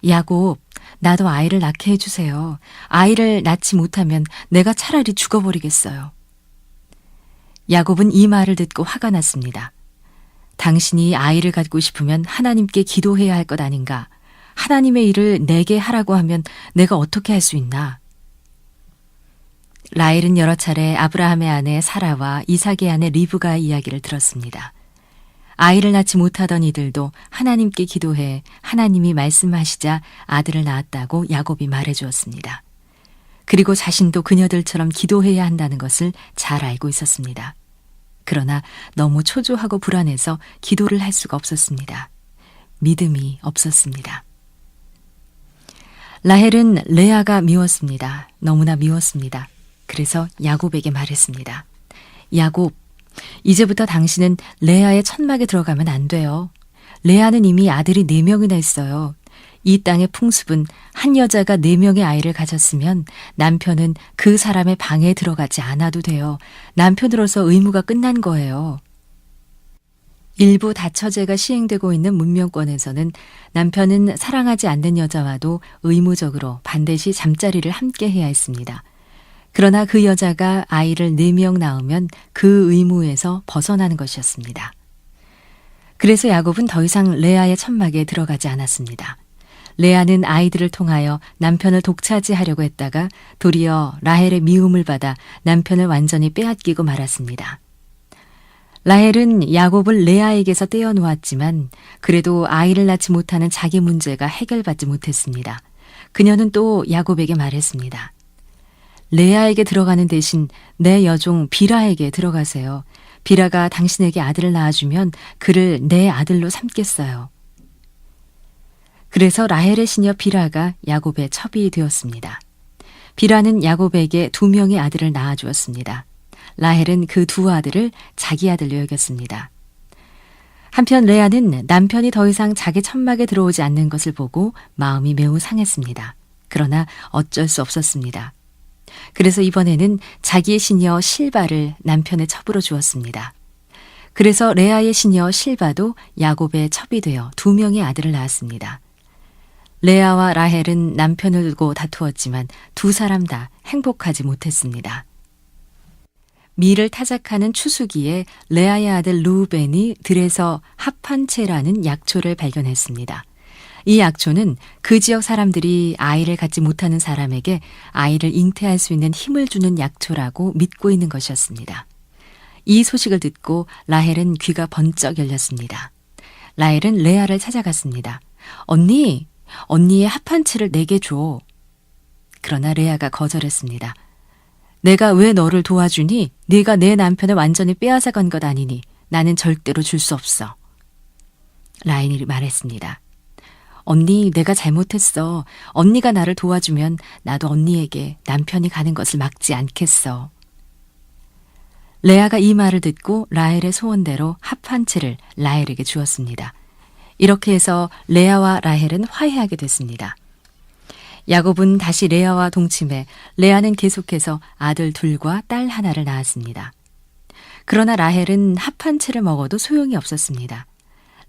Speaker 1: 야곱, 나도 아이를 낳게 해주세요. 아이를 낳지 못하면 내가 차라리 죽어버리겠어요. 야곱은 이 말을 듣고 화가 났습니다. 당신이 아이를 갖고 싶으면 하나님께 기도해야 할 것 아닌가? 하나님의 일을 내게 하라고 하면 내가 어떻게 할 수 있나? 라헬은 여러 차례 아브라함의 아내 사라와 이삭의 아내 리브가의 이야기를 들었습니다. 아이를 낳지 못하던 이들도 하나님께 기도해 하나님이 말씀하시자 아들을 낳았다고 야곱이 말해주었습니다. 그리고 자신도 그녀들처럼 기도해야 한다는 것을 잘 알고 있었습니다. 그러나 너무 초조하고 불안해서 기도를 할 수가 없었습니다. 믿음이 없었습니다. 라헬은 레아가 미웠습니다. 너무나 미웠습니다. 그래서 야곱에게 말했습니다. 야곱, 이제부터 당신은 레아의 천막에 들어가면 안 돼요. 레아는 이미 아들이 4명이나 있어요. 이 땅의 풍습은 한 여자가 4명의 아이를 가졌으면 남편은 그 사람의 방에 들어가지 않아도 돼요. 남편으로서 의무가 끝난 거예요. 일부 다처제가 시행되고 있는 문명권에서는 남편은 사랑하지 않는 여자와도 의무적으로 반드시 잠자리를 함께 해야 했습니다. 그러나 그 여자가 아이를 4명 낳으면 그 의무에서 벗어나는 것이었습니다. 그래서 야곱은 더 이상 레아의 천막에 들어가지 않았습니다. 레아는 아이들을 통하여 남편을 독차지하려고 했다가 도리어 라헬의 미움을 받아 남편을 완전히 빼앗기고 말았습니다. 라헬은 야곱을 레아에게서 떼어놓았지만 그래도 아이를 낳지 못하는 자기 문제가 해결받지 못했습니다. 그녀는 또 야곱에게 말했습니다. 레아에게 들어가는 대신 내 여종 비라에게 들어가세요. 비라가 당신에게 아들을 낳아주면 그를 내 아들로 삼겠어요. 그래서 라헬의 시녀 빌하가 야곱의 첩이 되었습니다. 빌하는 야곱에게 2명의 아들을 낳아주었습니다. 라헬은 그 2 아들을 자기 아들로 여겼습니다. 한편 레아는 남편이 더 이상 자기 천막에 들어오지 않는 것을 보고 마음이 매우 상했습니다. 그러나 어쩔 수 없었습니다. 그래서 이번에는 자기의 시녀 실바를 남편의 첩으로 주었습니다. 그래서 레아의 시녀 실바도 야곱의 첩이 되어 2명의 아들을 낳았습니다. 레아와 라헬은 남편을 두고 다투었지만 2 사람 다 행복하지 못했습니다. 밀을 타작하는 추수기에 레아의 아들 루벤이 들에서 합한채라는 약초를 발견했습니다. 이 약초는 그 지역 사람들이 아이를 갖지 못하는 사람에게 아이를 잉태할 수 있는 힘을 주는 약초라고 믿고 있는 것이었습니다. 이 소식을 듣고 라헬은 귀가 번쩍 열렸습니다. 라헬은 레아를 찾아갔습니다. 언니, 언니의 합한채를 내게 줘. 그러나 레아가 거절했습니다. 내가 왜 너를 도와주니? 네가 내 남편을 완전히 빼앗아간 것 아니니 나는 절대로 줄 수 없어. 라헬이 말했습니다. 언니, 내가 잘못했어. 언니가 나를 도와주면 나도 언니에게 남편이 가는 것을 막지 않겠어. 레아가 이 말을 듣고 라헬의 소원대로 합한채를 라헬에게 주었습니다. 이렇게 해서 레아와 라헬은 화해하게 됐습니다. 야곱은 다시 레아와 동침해 레아는 계속해서 아들 2과 딸 1를 낳았습니다. 그러나 라헬은 합한채를 먹어도 소용이 없었습니다.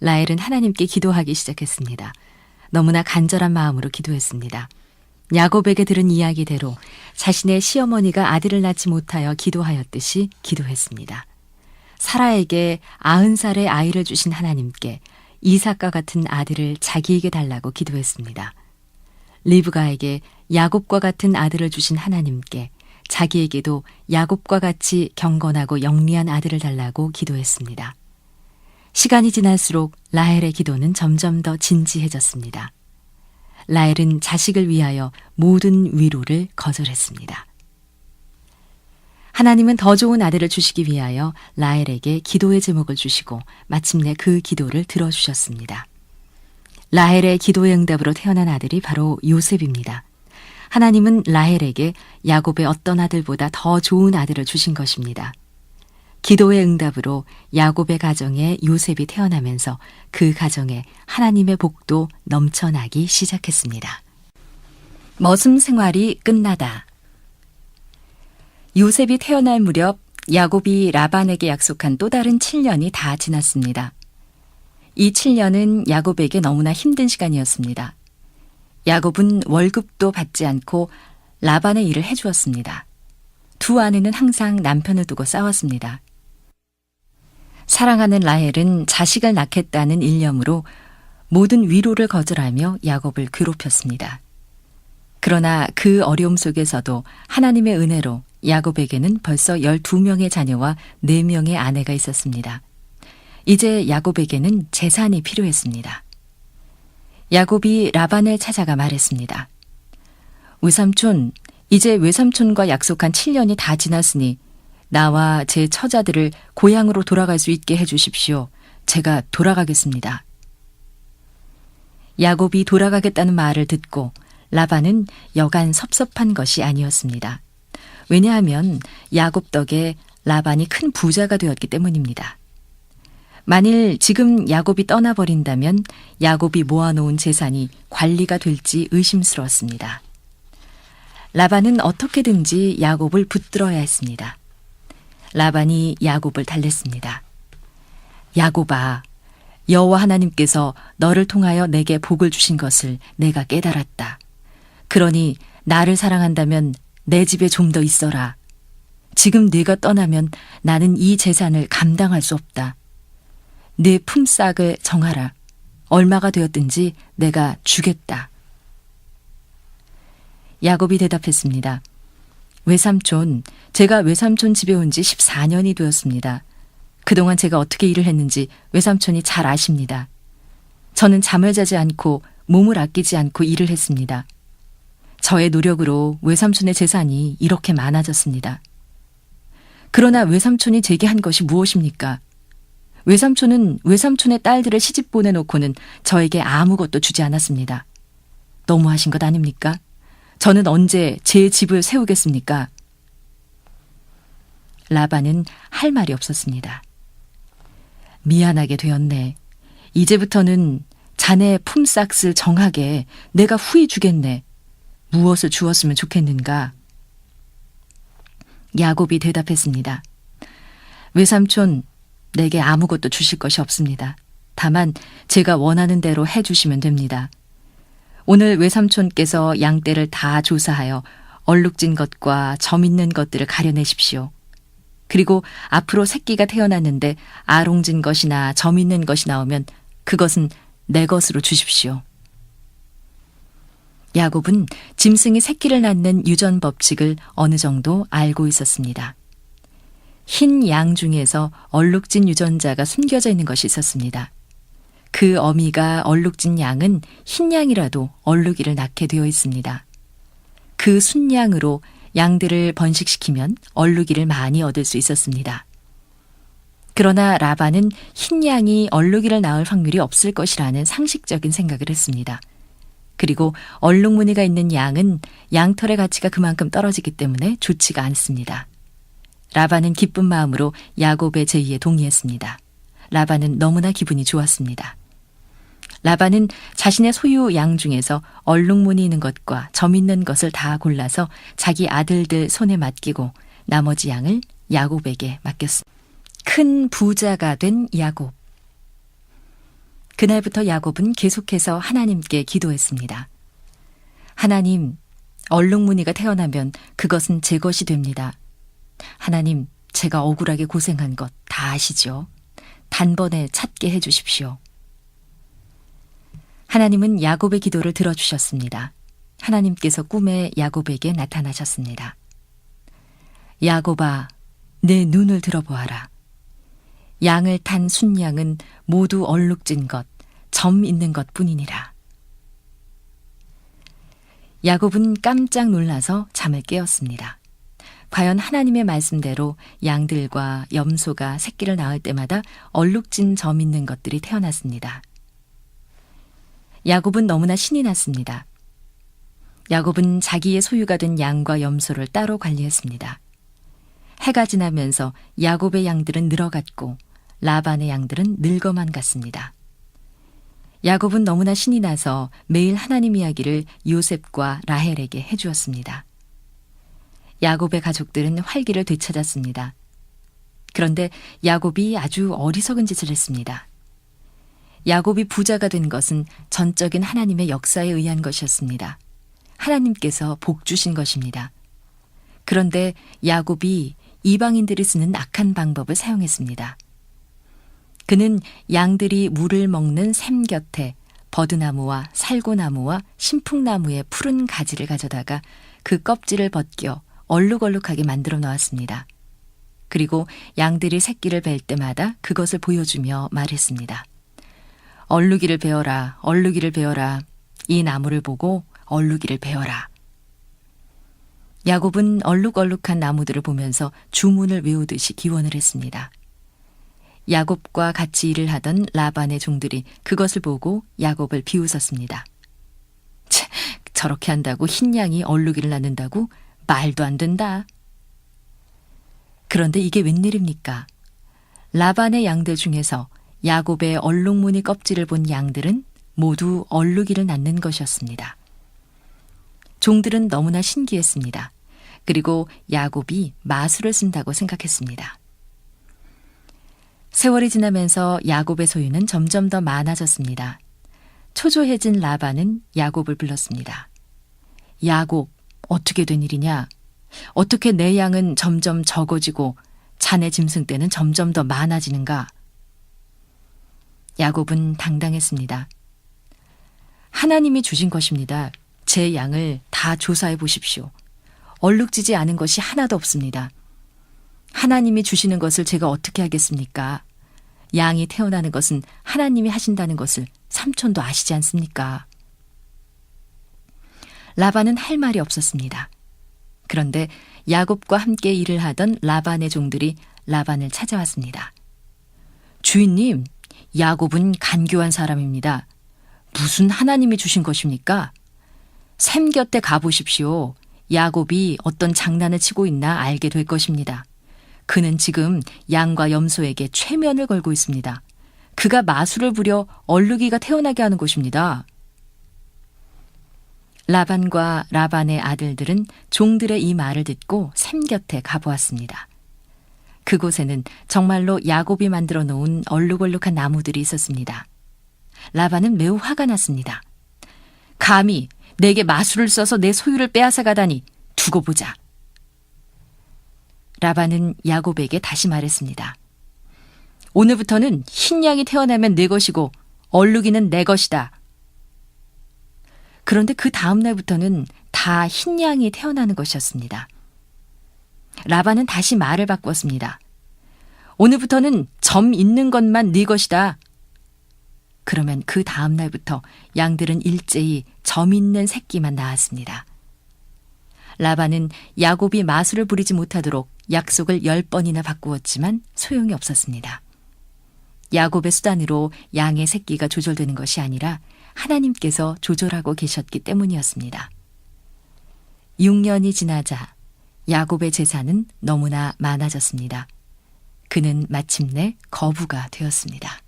Speaker 1: 라헬은 하나님께 기도하기 시작했습니다. 너무나 간절한 마음으로 기도했습니다. 야곱에게 들은 이야기대로 자신의 시어머니가 아들을 낳지 못하여 기도하였듯이 기도했습니다. 사라에게 90살의 아이를 주신 하나님께 이삭과 같은 아들을 자기에게 달라고 기도했습니다. 리브가에게 야곱과 같은 아들을 주신 하나님께 자기에게도 야곱과 같이 경건하고 영리한 아들을 달라고 기도했습니다. 시간이 지날수록 라헬의 기도는 점점 더 진지해졌습니다. 라헬은 자식을 위하여 모든 위로를 거절했습니다. 하나님은 더 좋은 아들을 주시기 위하여 라헬에게 기도의 제목을 주시고 마침내 그 기도를 들어주셨습니다. 라헬의 기도의 응답으로 태어난 아들이 바로 요셉입니다. 하나님은 라헬에게 야곱의 어떤 아들보다 더 좋은 아들을 주신 것입니다. 기도의 응답으로 야곱의 가정에 요셉이 태어나면서 그 가정에 하나님의 복도 넘쳐나기 시작했습니다. 머슴 생활이 끝나다. 요셉이 태어날 무렵 야곱이 라반에게 약속한 또 다른 7년이 다 지났습니다. 이 7년은 야곱에게 너무나 힘든 시간이었습니다. 야곱은 월급도 받지 않고 라반의 일을 해주었습니다. 2 아내는 항상 남편을 두고 싸웠습니다. 사랑하는 라헬은 자식을 낳겠다는 일념으로 모든 위로를 거절하며 야곱을 괴롭혔습니다. 그러나 그 어려움 속에서도 하나님의 은혜로 야곱에게는 벌써 12명의 자녀와 4명의 아내가 있었습니다. 이제 야곱에게는 재산이 필요했습니다. 야곱이 라반을 찾아가 말했습니다. 외삼촌, 이제 외삼촌과 약속한 7년이 다 지났으니 나와 제 처자들을 고향으로 돌아갈 수 있게 해주십시오. 제가 돌아가겠습니다. 야곱이 돌아가겠다는 말을 듣고 라반은 여간 섭섭한 것이 아니었습니다. 왜냐하면 야곱 덕에 라반이 큰 부자가 되었기 때문입니다. 만일 지금 야곱이 떠나버린다면 야곱이 모아놓은 재산이 관리가 될지 의심스러웠습니다. 라반은 어떻게든지 야곱을 붙들어야 했습니다. 라반이 야곱을 달랬습니다. 야곱아, 여호와 하나님께서 너를 통하여 내게 복을 주신 것을 내가 깨달았다. 그러니 나를 사랑한다면 내 집에 좀 더 있어라. 지금 네가 떠나면 나는 이 재산을 감당할 수 없다. 네 품삯을 정하라. 얼마가 되었든지 내가 주겠다. 야곱이 대답했습니다. 외삼촌, 제가 외삼촌 집에 온 지 14년이 되었습니다. 그동안 제가 어떻게 일을 했는지 외삼촌이 잘 아십니다. 저는 잠을 자지 않고 몸을 아끼지 않고 일을 했습니다. 저의 노력으로 외삼촌의 재산이 이렇게 많아졌습니다. 그러나 외삼촌이 제게 한 것이 무엇입니까? 외삼촌은 외삼촌의 딸들을 시집 보내놓고는 저에게 아무것도 주지 않았습니다. 너무하신 것 아닙니까? 저는 언제 제 집을 세우겠습니까? 라반은 할 말이 없었습니다. 미안하게 되었네. 이제부터는 자네 품삯을 정하게 내가 후히 주겠네. 무엇을 주었으면 좋겠는가? 야곱이 대답했습니다. 외삼촌, 내게 아무것도 주실 것이 없습니다. 다만 제가 원하는 대로 해주시면 됩니다. 오늘 외삼촌께서 양떼를 다 조사하여 얼룩진 것과 점 있는 것들을 가려내십시오. 그리고 앞으로 새끼가 태어났는데 아롱진 것이나 점 있는 것이 나오면 그것은 내 것으로 주십시오. 야곱은 짐승이 새끼를 낳는 유전 법칙을 어느 정도 알고 있었습니다. 흰 양 중에서 얼룩진 유전자가 숨겨져 있는 것이 있었습니다. 그 어미가 얼룩진 양은 흰 양이라도 얼룩이를 낳게 되어 있습니다. 그 순양으로 양들을 번식시키면 얼룩이를 많이 얻을 수 있었습니다. 그러나 라반은 흰 양이 얼룩이를 낳을 확률이 없을 것이라는 상식적인 생각을 했습니다. 그리고 얼룩무늬가 있는 양은 양털의 가치가 그만큼 떨어지기 때문에 좋지가 않습니다. 라반은 기쁜 마음으로 야곱의 제의에 동의했습니다. 라반은 너무나 기분이 좋았습니다. 라반은 자신의 소유 양 중에서 얼룩무늬 있는 것과 점 있는 것을 다 골라서 자기 아들들 손에 맡기고 나머지 양을 야곱에게 맡겼습니다. 큰 부자가 된 야곱. 그날부터 야곱은 계속해서 하나님께 기도했습니다. 하나님, 얼룩무늬가 태어나면 그것은 제 것이 됩니다. 하나님, 제가 억울하게 고생한 것 다 아시죠? 단번에 찾게 해주십시오. 하나님은 야곱의 기도를 들어주셨습니다. 하나님께서 꿈에 야곱에게 나타나셨습니다. 야곱아, 내 눈을 들어보아라. 양을 탄 순양은 모두 얼룩진 것, 점 있는 것 뿐이니라. 야곱은 깜짝 놀라서 잠을 깨었습니다. 과연 하나님의 말씀대로 양들과 염소가 새끼를 낳을 때마다 얼룩진 점 있는 것들이 태어났습니다. 야곱은 너무나 신이 났습니다. 야곱은 자기의 소유가 된 양과 염소를 따로 관리했습니다. 해가 지나면서 야곱의 양들은 늘어갔고 라반의 양들은 늙어만 갔습니다. 야곱은 너무나 신이 나서 매일 하나님 이야기를 요셉과 라헬에게 해주었습니다. 야곱의 가족들은 활기를 되찾았습니다. 그런데 야곱이 아주 어리석은 짓을 했습니다. 야곱이 부자가 된 것은 전적인 하나님의 역사에 의한 것이었습니다. 하나님께서 복 주신 것입니다. 그런데 야곱이 이방인들이 쓰는 악한 방법을 사용했습니다. 그는 양들이 물을 먹는 샘 곁에 버드나무와 살구나무와 신풍나무의 푸른 가지를 가져다가 그 껍질을 벗겨 얼룩얼룩하게 만들어 놓았습니다. 그리고 양들이 새끼를 뵐 때마다 그것을 보여주며 말했습니다. 얼룩이를 베어라, 얼룩이를 베어라. 이 나무를 보고 얼룩이를 베어라. 야곱은 얼룩얼룩한 나무들을 보면서 주문을 외우듯이 기원을 했습니다. 야곱과 같이 일을 하던 라반의 종들이 그것을 보고 야곱을 비웃었습니다. 저렇게 한다고 흰 양이 얼룩이를 낳는다고? 말도 안 된다. 그런데 이게 웬일입니까? 라반의 양들 중에서 야곱의 얼룩무늬 껍질을 본 양들은 모두 얼룩이를 낳는 것이었습니다. 종들은 너무나 신기했습니다. 그리고 야곱이 마술을 쓴다고 생각했습니다. 세월이 지나면서 야곱의 소유는 점점 더 많아졌습니다. 초조해진 라반은 야곱을 불렀습니다. 야곱, 어떻게 된 일이냐? 어떻게 내 양은 점점 적어지고 자네 짐승떼는 점점 더 많아지는가? 야곱은 당당했습니다. 하나님이 주신 것입니다. 제 양을 다 조사해 보십시오. 얼룩지지 않은 것이 하나도 없습니다. 하나님이 주시는 것을 제가 어떻게 하겠습니까? 양이 태어나는 것은 하나님이 하신다는 것을 삼촌도 아시지 않습니까? 라반은 할 말이 없었습니다. 그런데 야곱과 함께 일을 하던 라반의 종들이 라반을 찾아왔습니다. 주인님, 야곱은 간교한 사람입니다. 무슨 하나님이 주신 것입니까? 샘 곁에 가보십시오. 야곱이 어떤 장난을 치고 있나 알게 될 것입니다. 그는 지금 양과 염소에게 최면을 걸고 있습니다. 그가 마술을 부려 얼룩이가 태어나게 하는 것입니다. 라반과 라반의 아들들은 종들의 이 말을 듣고 샘 곁에 가보았습니다. 그곳에는 정말로 야곱이 만들어 놓은 얼룩얼룩한 나무들이 있었습니다. 라반은 매우 화가 났습니다. 감히 내게 마술을 써서 내 소유를 빼앗아 가다니, 두고 보자. 라반은 야곱에게 다시 말했습니다. 오늘부터는 흰 양이 태어나면 내 것이고 얼룩이는 내 것이다. 그런데 그 다음 날부터는 다 흰 양이 태어나는 것이었습니다. 라반은 다시 말을 바꾸었습니다. 오늘부터는 점 있는 것만 네 것이다. 그러면 그 다음 날부터 양들은 일제히 점 있는 새끼만 낳았습니다. 라반은 야곱이 마술을 부리지 못하도록 약속을 10번이나 바꾸었지만 소용이 없었습니다. 야곱의 수단으로 양의 새끼가 조절되는 것이 아니라 하나님께서 조절하고 계셨기 때문이었습니다. 6년이 지나자 야곱의 재산은 너무나 많아졌습니다. 그는 마침내 거부가 되었습니다.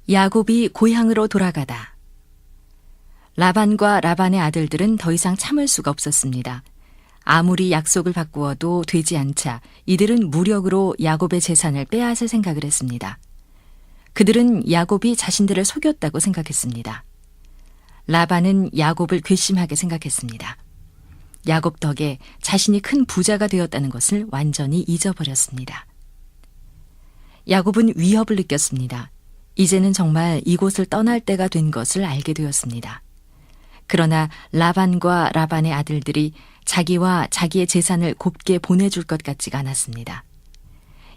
Speaker 1: 야곱이 고향으로 돌아가다. 라반과 라반의 아들들은 더 이상 참을 수가 없었습니다. 아무리 약속을 바꾸어도 되지 않자 이들은 무력으로 야곱의 재산을 빼앗을 생각을 했습니다. 그들은 야곱이 자신들을 속였다고 생각했습니다. 라반은 야곱을 괘씸하게 생각했습니다. 야곱 덕에 자신이 큰 부자가 되었다는 것을 완전히 잊어버렸습니다. 야곱은 위협을 느꼈습니다. 이제는 정말 이곳을 떠날 때가 된 것을 알게 되었습니다. 그러나 라반과 라반의 아들들이 자기와 자기의 재산을 곱게 보내줄 것 같지가 않았습니다.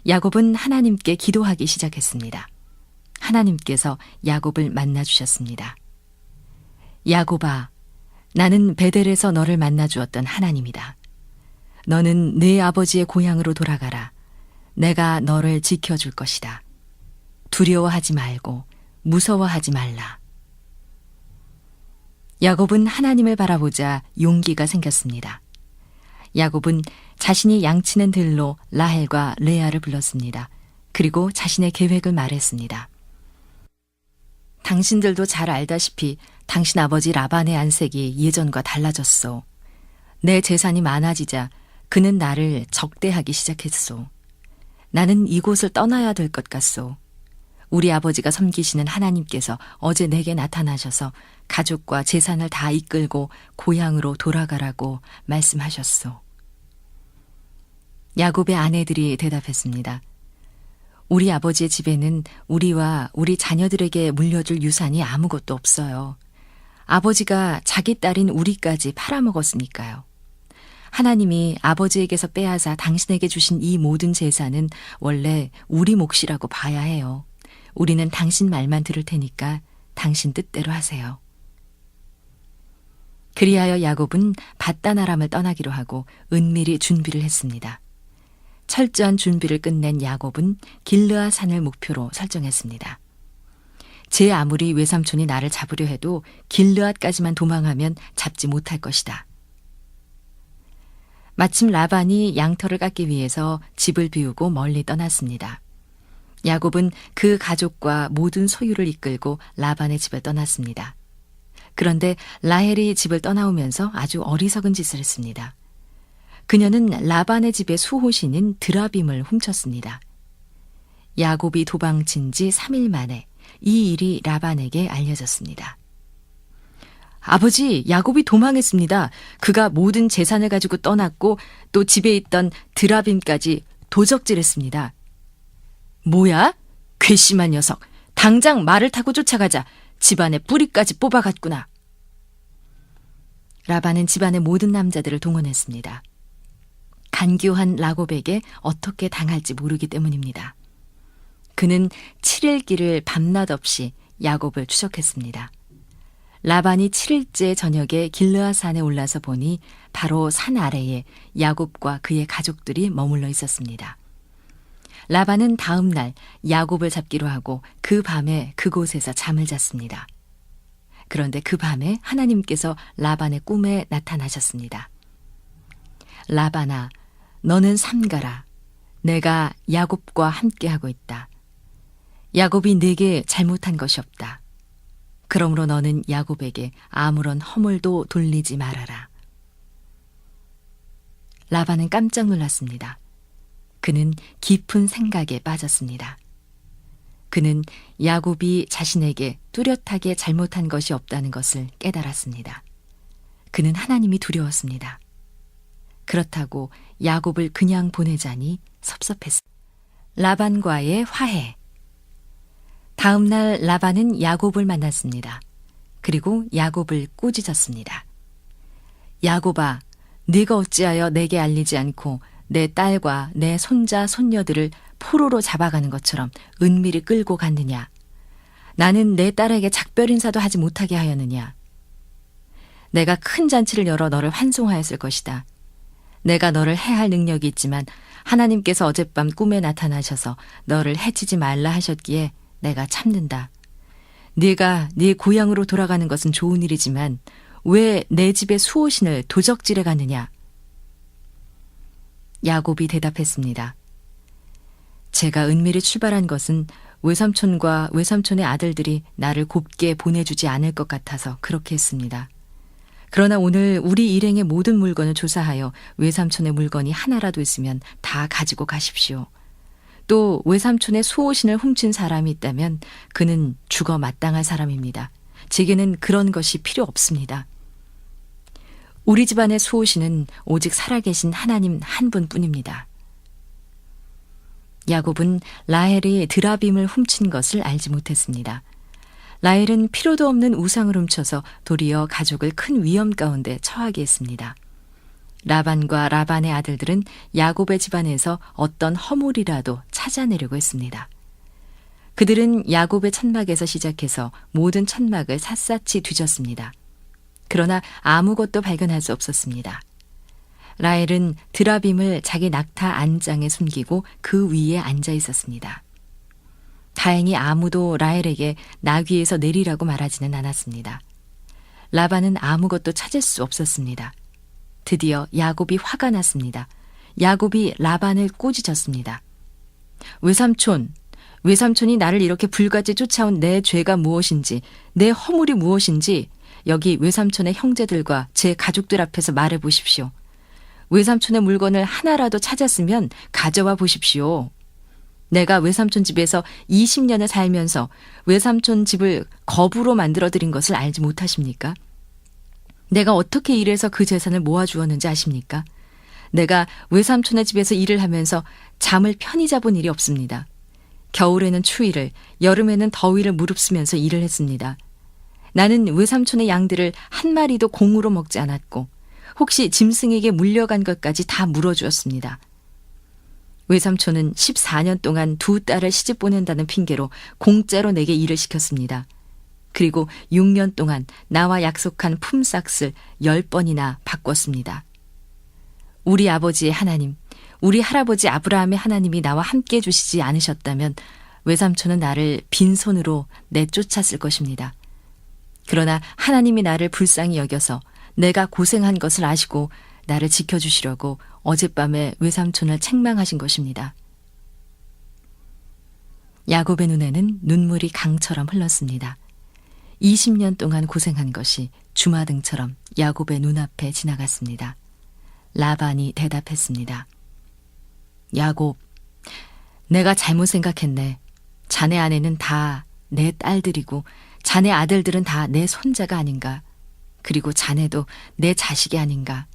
Speaker 1: 야곱은 하나님께 기도하기 시작했습니다. 하나님께서 야곱을 만나주셨습니다. 야곱아, 나는 베델에서 너를 만나주었던 하나님이다. 너는 내 아버지의 고향으로 돌아가라. 내가 너를 지켜줄 것이다. 두려워하지 말고 무서워하지 말라. 야곱은 하나님을 바라보자 용기가 생겼습니다. 야곱은 자신이 양치는 들로 라헬과 레아를 불렀습니다. 그리고 자신의 계획을 말했습니다. 당신들도 잘 알다시피 당신 아버지 라반의 안색이 예전과 달라졌소. 내 재산이 많아지자 그는 나를 적대하기 시작했소. 나는 이곳을 떠나야 될 것 같소. 우리 아버지가 섬기시는 하나님께서 어제 내게 나타나셔서 가족과 재산을 다 이끌고 고향으로 돌아가라고 말씀하셨소. 야곱의 아내들이 대답했습니다. 우리 아버지의 집에는 우리와 우리 자녀들에게 물려줄 유산이 아무것도 없어요. 아버지가 자기 딸인 우리까지 팔아먹었으니까요. 하나님이 아버지에게서 빼앗아 당신에게 주신 이 모든 재산은 원래 우리 몫이라고 봐야 해요. 우리는 당신 말만 들을 테니까 당신 뜻대로 하세요. 그리하여 야곱은 밧단 아람을 떠나기로 하고 은밀히 준비를 했습니다. 철저한 준비를 끝낸 야곱은 길르아 산을 목표로 설정했습니다. 제 아무리 외삼촌이 나를 잡으려 해도 길르앗까지만 도망하면 잡지 못할 것이다. 마침 라반이 양털을 깎기 위해서 집을 비우고 멀리 떠났습니다. 야곱은 그 가족과 모든 소유를 이끌고 라반의 집을 떠났습니다. 그런데 라헬이 집을 떠나오면서 아주 어리석은 짓을 했습니다. 그녀는 라반의 집의 수호신인 드라빔을 훔쳤습니다. 야곱이 도망친 지 3일 만에 이 일이 라반에게 알려졌습니다. 아버지, 야곱이 도망했습니다. 그가 모든 재산을 가지고 떠났고 또 집에 있던 드라빔까지 도적질했습니다. 뭐야? 괘씸한 녀석. 당장 말을 타고 쫓아가자. 집안의 뿌리까지 뽑아갔구나. 라반은 집안의 모든 남자들을 동원했습니다. 간교한 라곱에게 어떻게 당할지 모르기 때문입니다. 그는 7일 길을 밤낮 없이 야곱을 추적했습니다. 라반이 7일째 저녁에 길르앗산에 올라서 보니 바로 산 아래에 야곱과 그의 가족들이 머물러 있었습니다. 라반은 다음 날 야곱을 잡기로 하고 그 밤에 그곳에서 잠을 잤습니다. 그런데 그 밤에 하나님께서 라반의 꿈에 나타나셨습니다. 라반아, 너는 삼가라. 내가 야곱과 함께하고 있다. 야곱이 네게 잘못한 것이 없다. 그러므로 너는 야곱에게 아무런 허물도 돌리지 말아라. 라반은 깜짝 놀랐습니다. 그는 깊은 생각에 빠졌습니다. 그는 야곱이 자신에게 뚜렷하게 잘못한 것이 없다는 것을 깨달았습니다. 그는 하나님이 두려웠습니다. 그렇다고 야곱을 그냥 보내자니 섭섭했습니다. 라반과의 화해. 다음 날 라반은 야곱을 만났습니다. 그리고 야곱을 꾸짖었습니다. 야곱아, 네가 어찌하여 내게 알리지 않고 내 딸과 내 손자 손녀들을 포로로 잡아가는 것처럼 은밀히 끌고 갔느냐? 나는 내 딸에게 작별 인사도 하지 못하게 하였느냐? 내가 큰 잔치를 열어 너를 환송하였을 것이다. 내가 너를 해할 능력이 있지만 하나님께서 어젯밤 꿈에 나타나셔서 너를 해치지 말라 하셨기에 내가 참는다. 네가 네 고향으로 돌아가는 것은 좋은 일이지만 왜 내 집에 수호신을 도적질해 갔느냐? 야곱이 대답했습니다. 제가 은밀히 출발한 것은 외삼촌과 외삼촌의 아들들이 나를 곱게 보내주지 않을 것 같아서 그렇게 했습니다. 그러나 오늘 우리 일행의 모든 물건을 조사하여 외삼촌의 물건이 하나라도 있으면 다 가지고 가십시오. 또 외삼촌의 수호신을 훔친 사람이 있다면 그는 죽어 마땅할 사람입니다. 제게는 그런 것이 필요 없습니다. 우리 집안의 수호신은 오직 살아계신 하나님 한 분뿐입니다. 야곱은 라헬이 드라빔을 훔친 것을 알지 못했습니다. 라헬은 필요도 없는 우상을 훔쳐서 도리어 가족을 큰 위험 가운데 처하게 했습니다. 라반과 라반의 아들들은 야곱의 집안에서 어떤 허물이라도 찾아내려고 했습니다. 그들은 야곱의 천막에서 시작해서 모든 천막을 샅샅이 뒤졌습니다. 그러나 아무것도 발견할 수 없었습니다. 라헬은 드라빔을 자기 낙타 안장에 숨기고 그 위에 앉아 있었습니다. 다행히 아무도 라헬에게 나귀에서 내리라고 말하지는 않았습니다. 라반은 아무것도 찾을 수 없었습니다. 드디어 야곱이 화가 났습니다. 야곱이 라반을 꾸짖었습니다. 외삼촌이 나를 이렇게 불같이 쫓아온 내 죄가 무엇인지, 내 허물이 무엇인지 여기 외삼촌의 형제들과 제 가족들 앞에서 말해 보십시오. 외삼촌의 물건을 하나라도 찾았으면 가져와 보십시오. 내가 외삼촌 집에서 20년을 살면서 외삼촌 집을 거부로 만들어드린 것을 알지 못하십니까? 내가 어떻게 일해서 그 재산을 모아주었는지 아십니까? 내가 외삼촌의 집에서 일을 하면서 잠을 편히 자본 일이 없습니다. 겨울에는 추위를, 여름에는 더위를 무릅쓰면서 일을 했습니다. 나는 외삼촌의 양들을 한 마리도 공으로 먹지 않았고 혹시 짐승에게 물려간 것까지 다 물어주었습니다. 외삼촌은 14년 동안 두 딸을 시집 보낸다는 핑계로 공짜로 내게 일을 시켰습니다. 그리고 6년 동안 나와 약속한 품삯을 10번이나 바꿨습니다. 우리 아버지의 하나님, 우리 할아버지 아브라함의 하나님이 나와 함께 해주시지 않으셨다면 외삼촌은 나를 빈손으로 내쫓았을 것입니다. 그러나 하나님이 나를 불쌍히 여겨서 내가 고생한 것을 아시고 나를 지켜주시려고 어젯밤에 외삼촌을 책망하신 것입니다. 야곱의 눈에는 눈물이 강처럼 흘렀습니다. 20년 동안 고생한 것이 주마등처럼 야곱의 눈앞에 지나갔습니다. 라반이 대답했습니다. 야곱, 내가 잘못 생각했네. 자네 아내는 다 내 딸들이고 자네 아들들은 다 내 손자가 아닌가. 그리고 자네도 내 자식이 아닌가.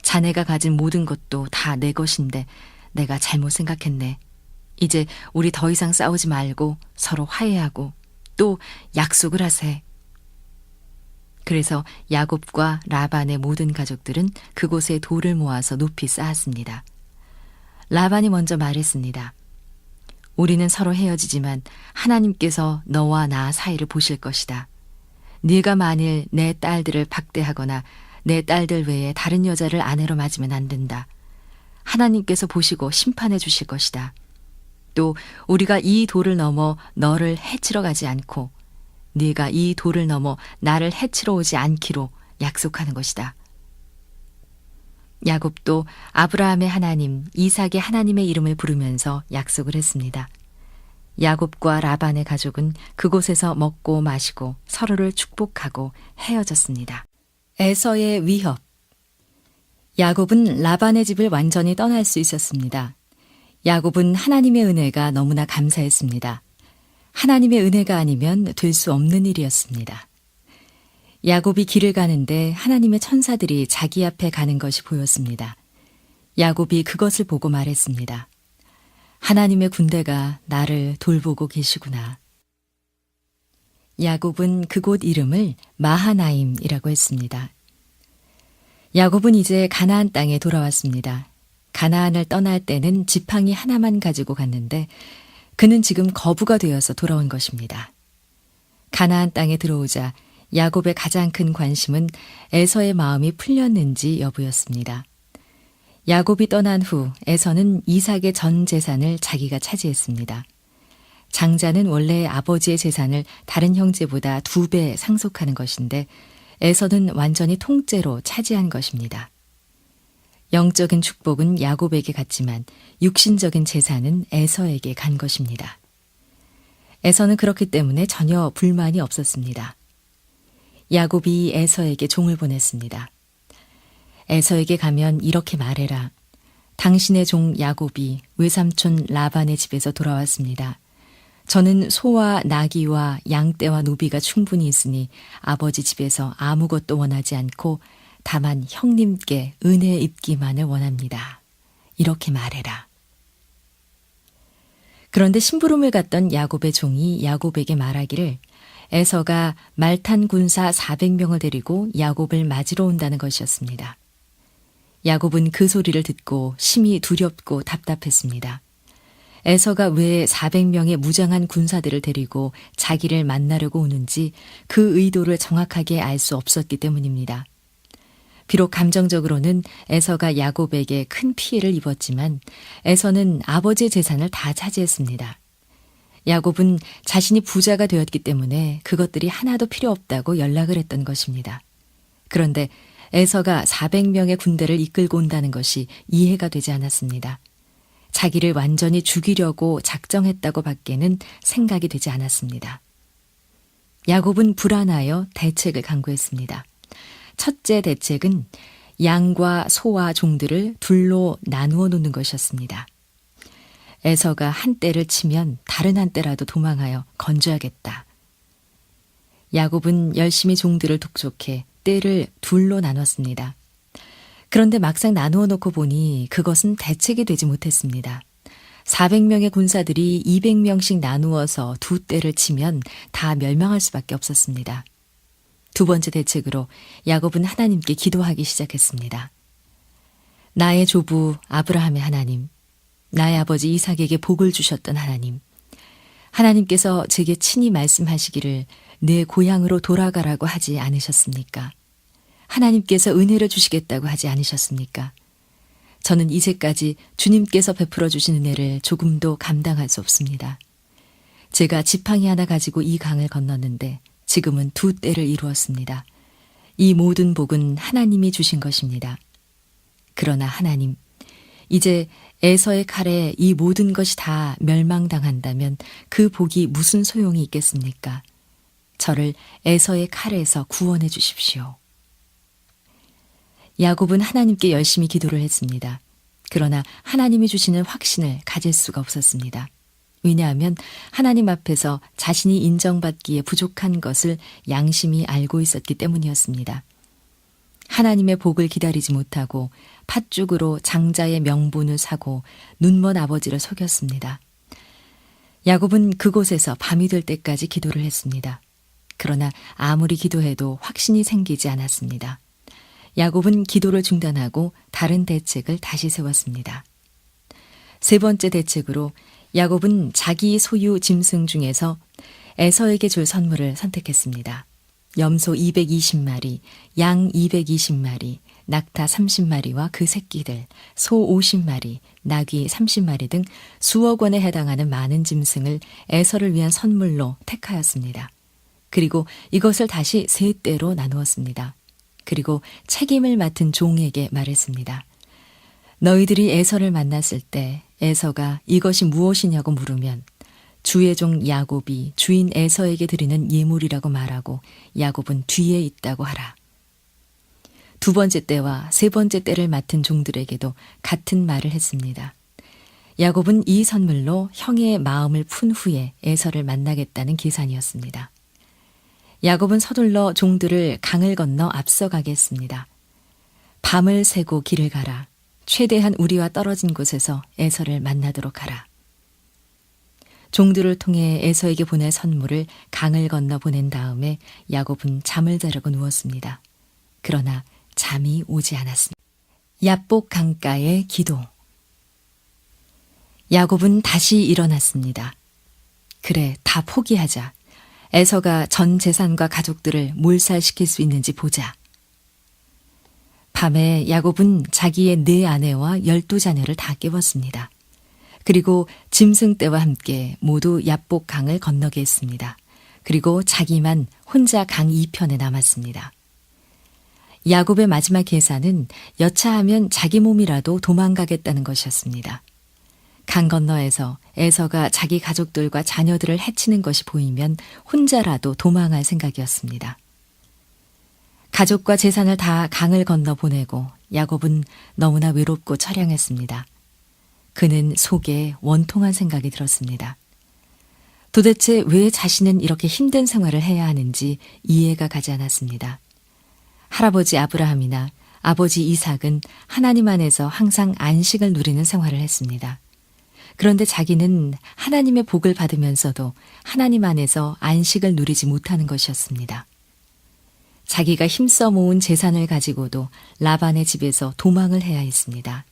Speaker 1: 자네가 가진 모든 것도 다 내 것인데 내가 잘못 생각했네. 이제 우리 더 이상 싸우지 말고 서로 화해하고 또 약속을 하세. 그래서 야곱과 라반의 모든 가족들은 그곳에 돌을 모아서 높이 쌓았습니다. 라반이 먼저 말했습니다. 우리는 서로 헤어지지만 하나님께서 너와 나 사이를 보실 것이다. 네가 만일 내 딸들을 박대하거나 내 딸들 외에 다른 여자를 아내로 맞으면 안 된다. 하나님께서 보시고 심판해 주실 것이다. 또 우리가 이 돌을 넘어 너를 해치러 가지 않고 네가 이 돌을 넘어 나를 해치러 오지 않기로 약속하는 것이다. 야곱도 아브라함의 하나님, 이삭의 하나님의 이름을 부르면서 약속을 했습니다. 야곱과 라반의 가족은 그곳에서 먹고 마시고 서로를 축복하고 헤어졌습니다. 에서의 위협. 야곱은 라반의 집을 완전히 떠날 수 있었습니다. 야곱은 하나님의 은혜가 너무나 감사했습니다. 하나님의 은혜가 아니면 될 수 없는 일이었습니다. 야곱이 길을 가는데 하나님의 천사들이 자기 앞에 가는 것이 보였습니다. 야곱이 그것을 보고 말했습니다. 하나님의 군대가 나를 돌보고 계시구나. 야곱은 그곳 이름을 마하나임이라고 했습니다. 야곱은 이제 가나안 땅에 돌아왔습니다. 가나안을 떠날 때는 지팡이 하나만 가지고 갔는데 그는 지금 거부가 되어서 돌아온 것입니다. 가나안 땅에 들어오자 야곱의 가장 큰 관심은 에서의 마음이 풀렸는지 여부였습니다. 야곱이 떠난 후 에서는 이삭의 전 재산을 자기가 차지했습니다. 장자는 원래 아버지의 재산을 다른 형제보다 2배 상속하는 것인데 에서는 완전히 통째로 차지한 것입니다. 영적인 축복은 야곱에게 갔지만 육신적인 재산은 에서에게 간 것입니다. 에서는 그렇기 때문에 전혀 불만이 없었습니다. 야곱이 에서에게 종을 보냈습니다. 에서에게 가면 이렇게 말해라. 당신의 종 야곱이 외삼촌 라반의 집에서 돌아왔습니다. 저는 소와 나귀와 양떼와 노비가 충분히 있으니 아버지 집에서 아무것도 원하지 않고 다만 형님께 은혜 입기만을 원합니다. 이렇게 말해라. 그런데 심부름을 갔던 야곱의 종이 야곱에게 말하기를 에서가 말탄 군사 400명을 데리고 야곱을 맞으러 온다는 것이었습니다. 야곱은 그 소리를 듣고 심히 두렵고 답답했습니다. 에서가 왜 400명의 무장한 군사들을 데리고 자기를 만나려고 오는지 그 의도를 정확하게 알 수 없었기 때문입니다. 비록 감정적으로는 에서가 야곱에게 큰 피해를 입었지만 에서는 아버지의 재산을 다 차지했습니다. 야곱은 자신이 부자가 되었기 때문에 그것들이 하나도 필요 없다고 연락을 했던 것입니다. 그런데 에서가 400명의 군대를 이끌고 온다는 것이 이해가 되지 않았습니다. 자기를 완전히 죽이려고 작정했다고 밖에는 생각이 되지 않았습니다. 야곱은 불안하여 대책을 강구했습니다. 첫째 대책은 양과 소와 종들을 둘로 나누어 놓는 것이었습니다. 에서가 한 떼를 치면 다른 한 떼라도 도망하여 건져야겠다. 야곱은 열심히 종들을 독촉해 떼를 둘로 나눴습니다. 그런데 막상 나누어 놓고 보니 그것은 대책이 되지 못했습니다. 400명의 군사들이 200명씩 나누어서 2떼를 치면 다 멸망할 수밖에 없었습니다. 두 번째 대책으로 야곱은 하나님께 기도하기 시작했습니다. 나의 조부 아브라함의 하나님, 나의 아버지 이삭에게 복을 주셨던 하나님, 하나님께서 제게 친히 말씀하시기를 내 고향으로 돌아가라고 하지 않으셨습니까? 하나님께서 은혜를 주시겠다고 하지 않으셨습니까? 저는 이제까지 주님께서 베풀어 주신 은혜를 조금도 감당할 수 없습니다. 제가 지팡이 하나 가지고 이 강을 건넜는데 지금은 2떼를 이루었습니다. 이 모든 복은 하나님이 주신 것입니다. 그러나 하나님, 이제 에서의 칼에 이 모든 것이 다 멸망당한다면 그 복이 무슨 소용이 있겠습니까? 저를 에서의 칼에서 구원해 주십시오. 야곱은 하나님께 열심히 기도를 했습니다. 그러나 하나님이 주시는 확신을 가질 수가 없었습니다. 왜냐하면 하나님 앞에서 자신이 인정받기에 부족한 것을 양심이 알고 있었기 때문이었습니다. 하나님의 복을 기다리지 못하고 팥죽으로 장자의 명분을 사고 눈먼 아버지를 속였습니다. 야곱은 그곳에서 밤이 될 때까지 기도를 했습니다. 그러나 아무리 기도해도 확신이 생기지 않았습니다. 야곱은 기도를 중단하고 다른 대책을 다시 세웠습니다. 세 번째 대책으로 야곱은 자기 소유 짐승 중에서 에서에게 줄 선물을 선택했습니다. 염소 220마리, 양 220마리, 낙타 30마리와 그 새끼들, 소 50마리, 나귀 30마리 등 수억 원에 해당하는 많은 짐승을 에서를 위한 선물로 택하였습니다. 그리고 이것을 다시 세 떼로 나누었습니다. 그리고 책임을 맡은 종에게 말했습니다. 너희들이 에서를 만났을 때 에서가 이것이 무엇이냐고 물으면 주의 종 야곱이 주인 에서에게 드리는 예물이라고 말하고 야곱은 뒤에 있다고 하라. 두 번째 때와 세 번째 때를 맡은 종들에게도 같은 말을 했습니다. 야곱은 이 선물로 형의 마음을 푼 후에 에서를 만나겠다는 계산이었습니다. 야곱은 서둘러 종들을 강을 건너 앞서가게 했습니다. 밤을 새고 길을 가라. 최대한 우리와 떨어진 곳에서 에서를 만나도록 하라. 종들을 통해 에서에게 보낼 선물을 강을 건너 보낸 다음에 야곱은 잠을 자려고 누웠습니다. 그러나 잠이 오지 않았습니다. 얍복 강가의 기도. 야곱은 다시 일어났습니다. 그래, 다 포기하자. 에서가 전 재산과 가족들을 몰살시킬 수 있는지 보자. 밤에 야곱은 자기의 4아내와 12자녀를 다 깨웠습니다. 그리고 짐승떼와 함께 모두 얍복 강을 건너게 했습니다. 그리고 자기만 혼자 강 2편에 남았습니다. 야곱의 마지막 계산은 여차하면 자기 몸이라도 도망가겠다는 것이었습니다. 강 건너에서 에서가 자기 가족들과 자녀들을 해치는 것이 보이면 혼자라도 도망할 생각이었습니다. 가족과 재산을 다 강을 건너 보내고 야곱은 너무나 외롭고 처량했습니다. 그는 속에 원통한 생각이 들었습니다. 도대체 왜 자신은 이렇게 힘든 생활을 해야 하는지 이해가 가지 않았습니다. 할아버지 아브라함이나 아버지 이삭은 하나님 안에서 항상 안식을 누리는 생활을 했습니다. 그런데 자기는 하나님의 복을 받으면서도 하나님 안에서 안식을 누리지 못하는 것이었습니다. 자기가 힘써 모은 재산을 가지고도 라반의 집에서 도망을 해야 했습니다.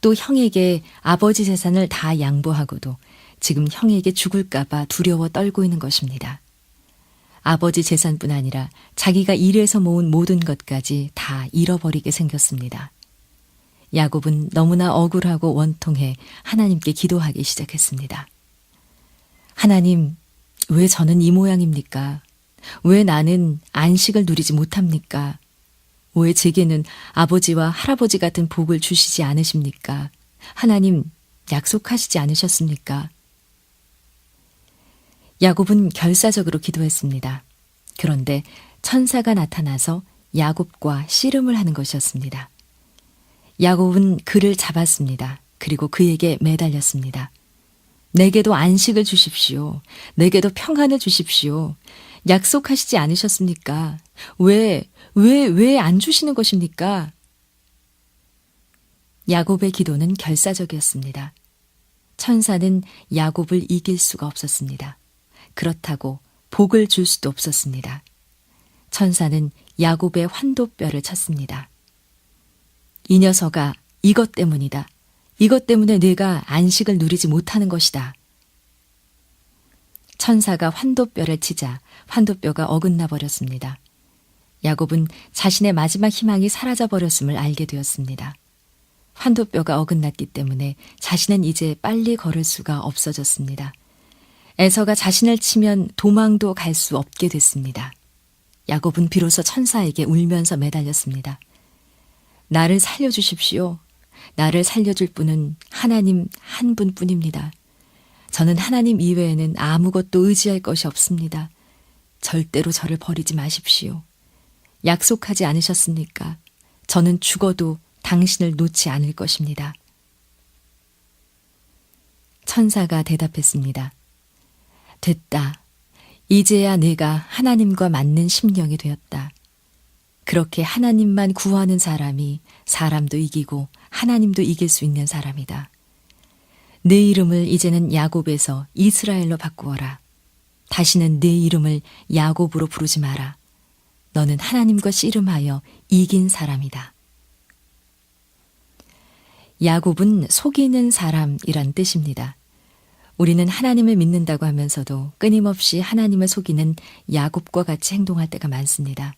Speaker 1: 또 형에게 아버지 재산을 다 양보하고도 지금 형에게 죽을까봐 두려워 떨고 있는 것입니다. 아버지 재산뿐 아니라 자기가 일해서 모은 모든 것까지 다 잃어버리게 생겼습니다. 야곱은 너무나 억울하고 원통해 하나님께 기도하기 시작했습니다. 하나님, 왜 저는 이 모양입니까? 왜 나는 안식을 누리지 못합니까? 왜 제게는 아버지와 할아버지 같은 복을 주시지 않으십니까? 하나님, 약속하시지 않으셨습니까? 야곱은 결사적으로 기도했습니다. 그런데 천사가 나타나서 야곱과 씨름을 하는 것이었습니다. 야곱은 그를 잡았습니다. 그리고 그에게 매달렸습니다. 내게도 안식을 주십시오. 내게도 평안을 주십시오. 약속하시지 않으셨습니까? 왜 안 주시는 것입니까? 야곱의 기도는 결사적이었습니다. 천사는 야곱을 이길 수가 없었습니다. 그렇다고 복을 줄 수도 없었습니다. 천사는 야곱의 환도뼈를 쳤습니다. 이 녀석아, 이것 때문이다. 이것 때문에 내가 안식을 누리지 못하는 것이다. 천사가 환도뼈를 치자 환도뼈가 어긋나 버렸습니다. 야곱은 자신의 마지막 희망이 사라져 버렸음을 알게 되었습니다. 환도뼈가 어긋났기 때문에 자신은 이제 빨리 걸을 수가 없어졌습니다. 에서가 자신을 치면 도망도 갈 수 없게 됐습니다. 야곱은 비로소 천사에게 울면서 매달렸습니다. 나를 살려주십시오. 나를 살려줄 분은 하나님 한 분뿐입니다. 저는 하나님 이외에는 아무것도 의지할 것이 없습니다. 절대로 저를 버리지 마십시오. 약속하지 않으셨습니까? 저는 죽어도 당신을 놓지 않을 것입니다. 천사가 대답했습니다. 됐다. 이제야 내가 하나님과 맞는 심령이 되었다. 그렇게 하나님만 구하는 사람이 사람도 이기고 하나님도 이길 수 있는 사람이다. 내 이름을 이제는 야곱에서 이스라엘로 바꾸어라. 다시는 내 이름을 야곱으로 부르지 마라. 너는 하나님과 씨름하여 이긴 사람이다. 야곱은 속이는 사람이란 뜻입니다. 우리는 하나님을 믿는다고 하면서도 끊임없이 하나님을 속이는 야곱과 같이 행동할 때가 많습니다.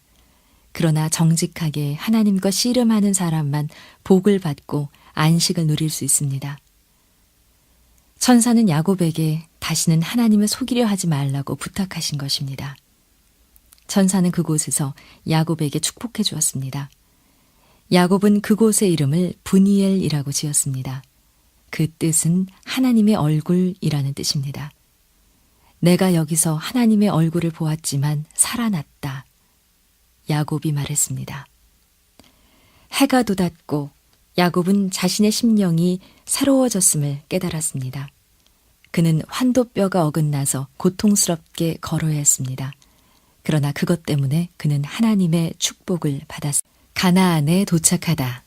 Speaker 1: 그러나 정직하게 하나님과 씨름하는 사람만 복을 받고 안식을 누릴 수 있습니다. 천사는 야곱에게 다시는 하나님을 속이려 하지 말라고 부탁하신 것입니다. 천사는 그곳에서 야곱에게 축복해 주었습니다. 야곱은 그곳의 이름을 브니엘이라고 지었습니다. 그 뜻은 하나님의 얼굴이라는 뜻입니다. 내가 여기서 하나님의 얼굴을 보았지만 살아났다. 야곱이 말했습니다. 해가 돋았고 야곱은 자신의 심령이 새로워졌음을 깨달았습니다. 그는 환도뼈가 어긋나서 고통스럽게 걸어야 했습니다. 그러나 그것 때문에 그는 하나님의 축복을 받았습니다. 가나안에 도착하다.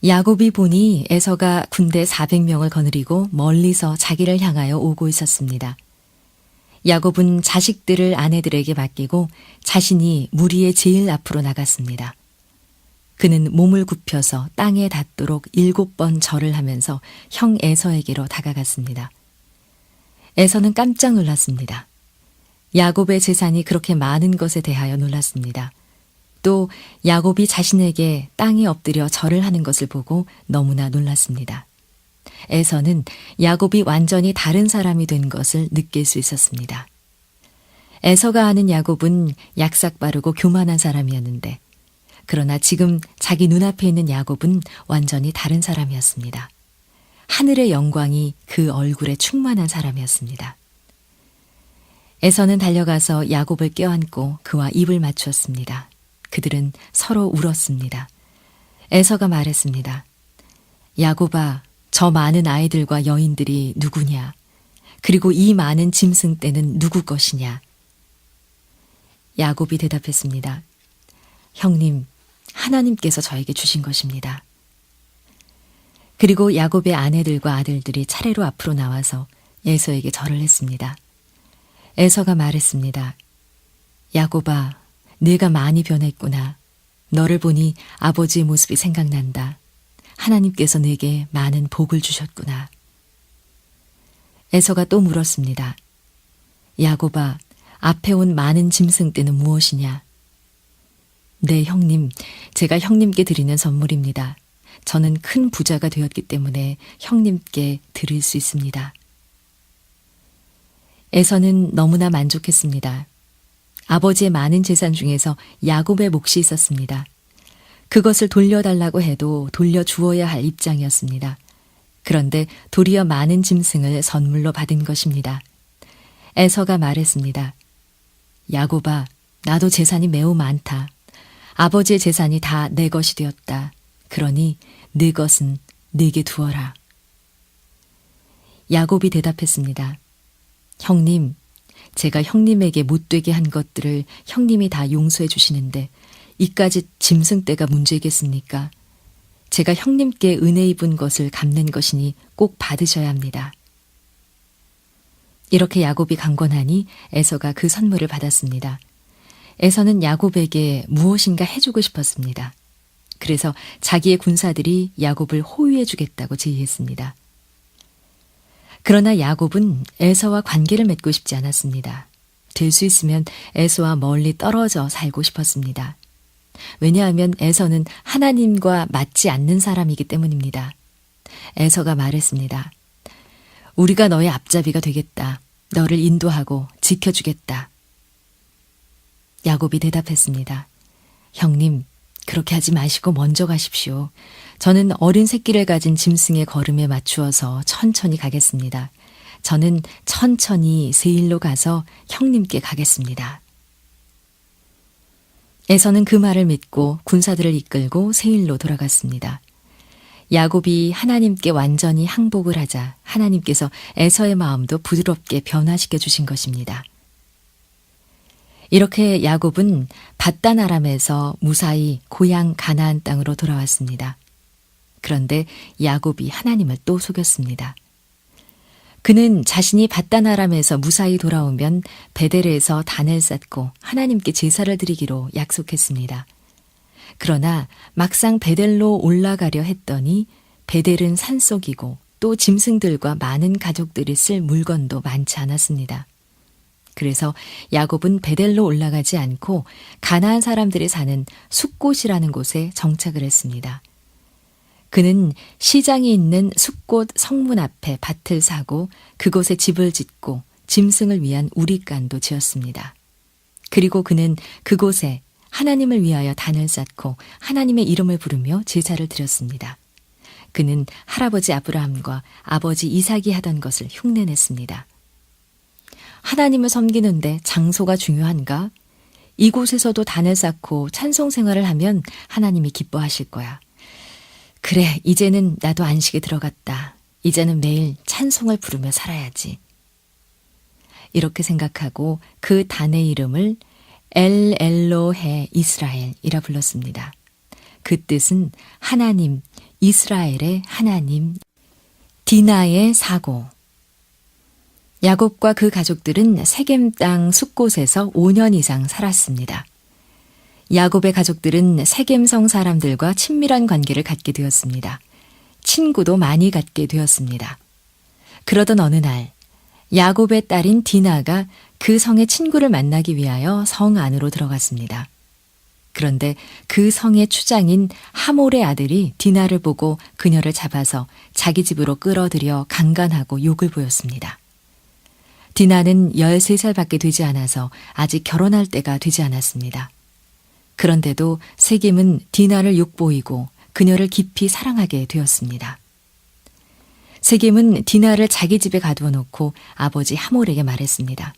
Speaker 1: 야곱이 보니 에서가 군대 400명을 거느리고 멀리서 자기를 향하여 오고 있었습니다. 야곱은 자식들을 아내들에게 맡기고 자신이 무리의 제일 앞으로 나갔습니다. 그는 몸을 굽혀서 땅에 닿도록 7번 절을 하면서 형 에서에게로 다가갔습니다. 에서는 깜짝 놀랐습니다. 야곱의 재산이 그렇게 많은 것에 대하여 놀랐습니다. 또 야곱이 자신에게 땅에 엎드려 절을 하는 것을 보고 너무나 놀랐습니다. 에서는 야곱이 완전히 다른 사람이 된 것을 느낄 수 있었습니다. 에서가 아는 야곱은 약삭 빠르고 교만한 사람이었는데 그러나 지금 자기 눈앞에 있는 야곱은 완전히 다른 사람이었습니다. 하늘의 영광이 그 얼굴에 충만한 사람이었습니다. 에서는 달려가서 야곱을 껴안고 그와 입을 맞추었습니다. 그들은 서로 울었습니다. 에서가 말했습니다. 야곱아, 저 많은 아이들과 여인들이 누구냐? 그리고 이 많은 짐승떼는 누구 것이냐? 야곱이 대답했습니다. 형님, 하나님께서 저에게 주신 것입니다. 그리고 야곱의 아내들과 아들들이 차례로 앞으로 나와서 에서에게 절을 했습니다. 에서가 말했습니다. 야곱아, 네가 많이 변했구나. 너를 보니 아버지의 모습이 생각난다. 하나님께서 네게 많은 복을 주셨구나. 에서가 또 물었습니다. 야곱아, 앞에 온 많은 짐승떼는 무엇이냐? 네, 형님, 제가 형님께 드리는 선물입니다. 저는 큰 부자가 되었기 때문에 형님께 드릴 수 있습니다. 에서는 너무나 만족했습니다. 아버지의 많은 재산 중에서 야곱의 몫이 있었습니다. 그것을 돌려달라고 해도 돌려주어야 할 입장이었습니다. 그런데 도리어 많은 짐승을 선물로 받은 것입니다. 에서가 말했습니다. 야곱아, 나도 재산이 매우 많다. 아버지의 재산이 다 내 것이 되었다. 그러니 네 것은 네게 두어라. 야곱이 대답했습니다. 형님, 제가 형님에게 못되게 한 것들을 형님이 다 용서해 주시는데 이까지 짐승떼가 문제겠습니까? 제가 형님께 은혜 입은 것을 갚는 것이니 꼭 받으셔야 합니다. 이렇게 야곱이 강권하니 에서가 그 선물을 받았습니다. 에서는 야곱에게 무엇인가 해주고 싶었습니다. 그래서 자기의 군사들이 야곱을 호위해 주겠다고 제의했습니다. 그러나 야곱은 에서와 관계를 맺고 싶지 않았습니다. 될 수 있으면 에서와 멀리 떨어져 살고 싶었습니다. 왜냐하면 에서는 하나님과 맞지 않는 사람이기 때문입니다. 에서가 말했습니다. 우리가 너의 앞잡이가 되겠다. 너를 인도하고 지켜주겠다. 야곱이 대답했습니다. 형님, 그렇게 하지 마시고 먼저 가십시오. 저는 어린 새끼를 가진 짐승의 걸음에 맞추어서 천천히 가겠습니다. 저는 천천히 세일로 가서 형님께 가겠습니다. 에서는 그 말을 믿고 군사들을 이끌고 세일로 돌아갔습니다. 야곱이 하나님께 완전히 항복을 하자 하나님께서 에서의 마음도 부드럽게 변화시켜 주신 것입니다. 이렇게 야곱은 밧단 아람에서 무사히 고향 가나안 땅으로 돌아왔습니다. 그런데 야곱이 하나님을 또 속였습니다. 그는 자신이 밧단 아람에서 무사히 돌아오면 베델에서 단을 쌓고 하나님께 제사를 드리기로 약속했습니다. 그러나 막상 베델로 올라가려 했더니 베델은 산속이고 또 짐승들과 많은 가족들이 쓸 물건도 많지 않았습니다. 그래서 야곱은 베델로 올라가지 않고 가나안 사람들이 사는 숫곳이라는 곳에 정착을 했습니다. 그는 시장이 있는 숫곳 성문 앞에 밭을 사고 그곳에 집을 짓고 짐승을 위한 우릿간도 지었습니다. 그리고 그는 그곳에 하나님을 위하여 단을 쌓고 하나님의 이름을 부르며 제사를 드렸습니다. 그는 할아버지 아브라함과 아버지 이삭이 하던 것을 흉내냈습니다. 하나님을 섬기는데 장소가 중요한가? 이곳에서도 단을 쌓고 찬송 생활을 하면 하나님이 기뻐하실 거야. 그래, 이제는 나도 안식에 들어갔다. 이제는 매일 찬송을 부르며 살아야지. 이렇게 생각하고 그 단의 이름을 엘 엘로헤 이스라엘이라 불렀습니다. 그 뜻은 하나님, 이스라엘의 하나님, 디나의 사고. 야곱과 그 가족들은 세겜 땅 숫곳에서 5년 이상 살았습니다. 야곱의 가족들은 세겜성 사람들과 친밀한 관계를 갖게 되었습니다. 친구도 많이 갖게 되었습니다. 그러던 어느 날 야곱의 딸인 디나가 그 성의 친구를 만나기 위하여 성 안으로 들어갔습니다. 그런데 그 성의 추장인 하몰의 아들이 디나를 보고 그녀를 잡아서 자기 집으로 끌어들여 강간하고 욕을 보였습니다. 디나는 13살밖에 되지 않아서 아직 결혼할 때가 되지 않았습니다. 그런데도 세겜은 디나를 욕보이고 그녀를 깊이 사랑하게 되었습니다. 세겜은 디나를 자기 집에 가두어 놓고 아버지 하몰에게 말했습니다.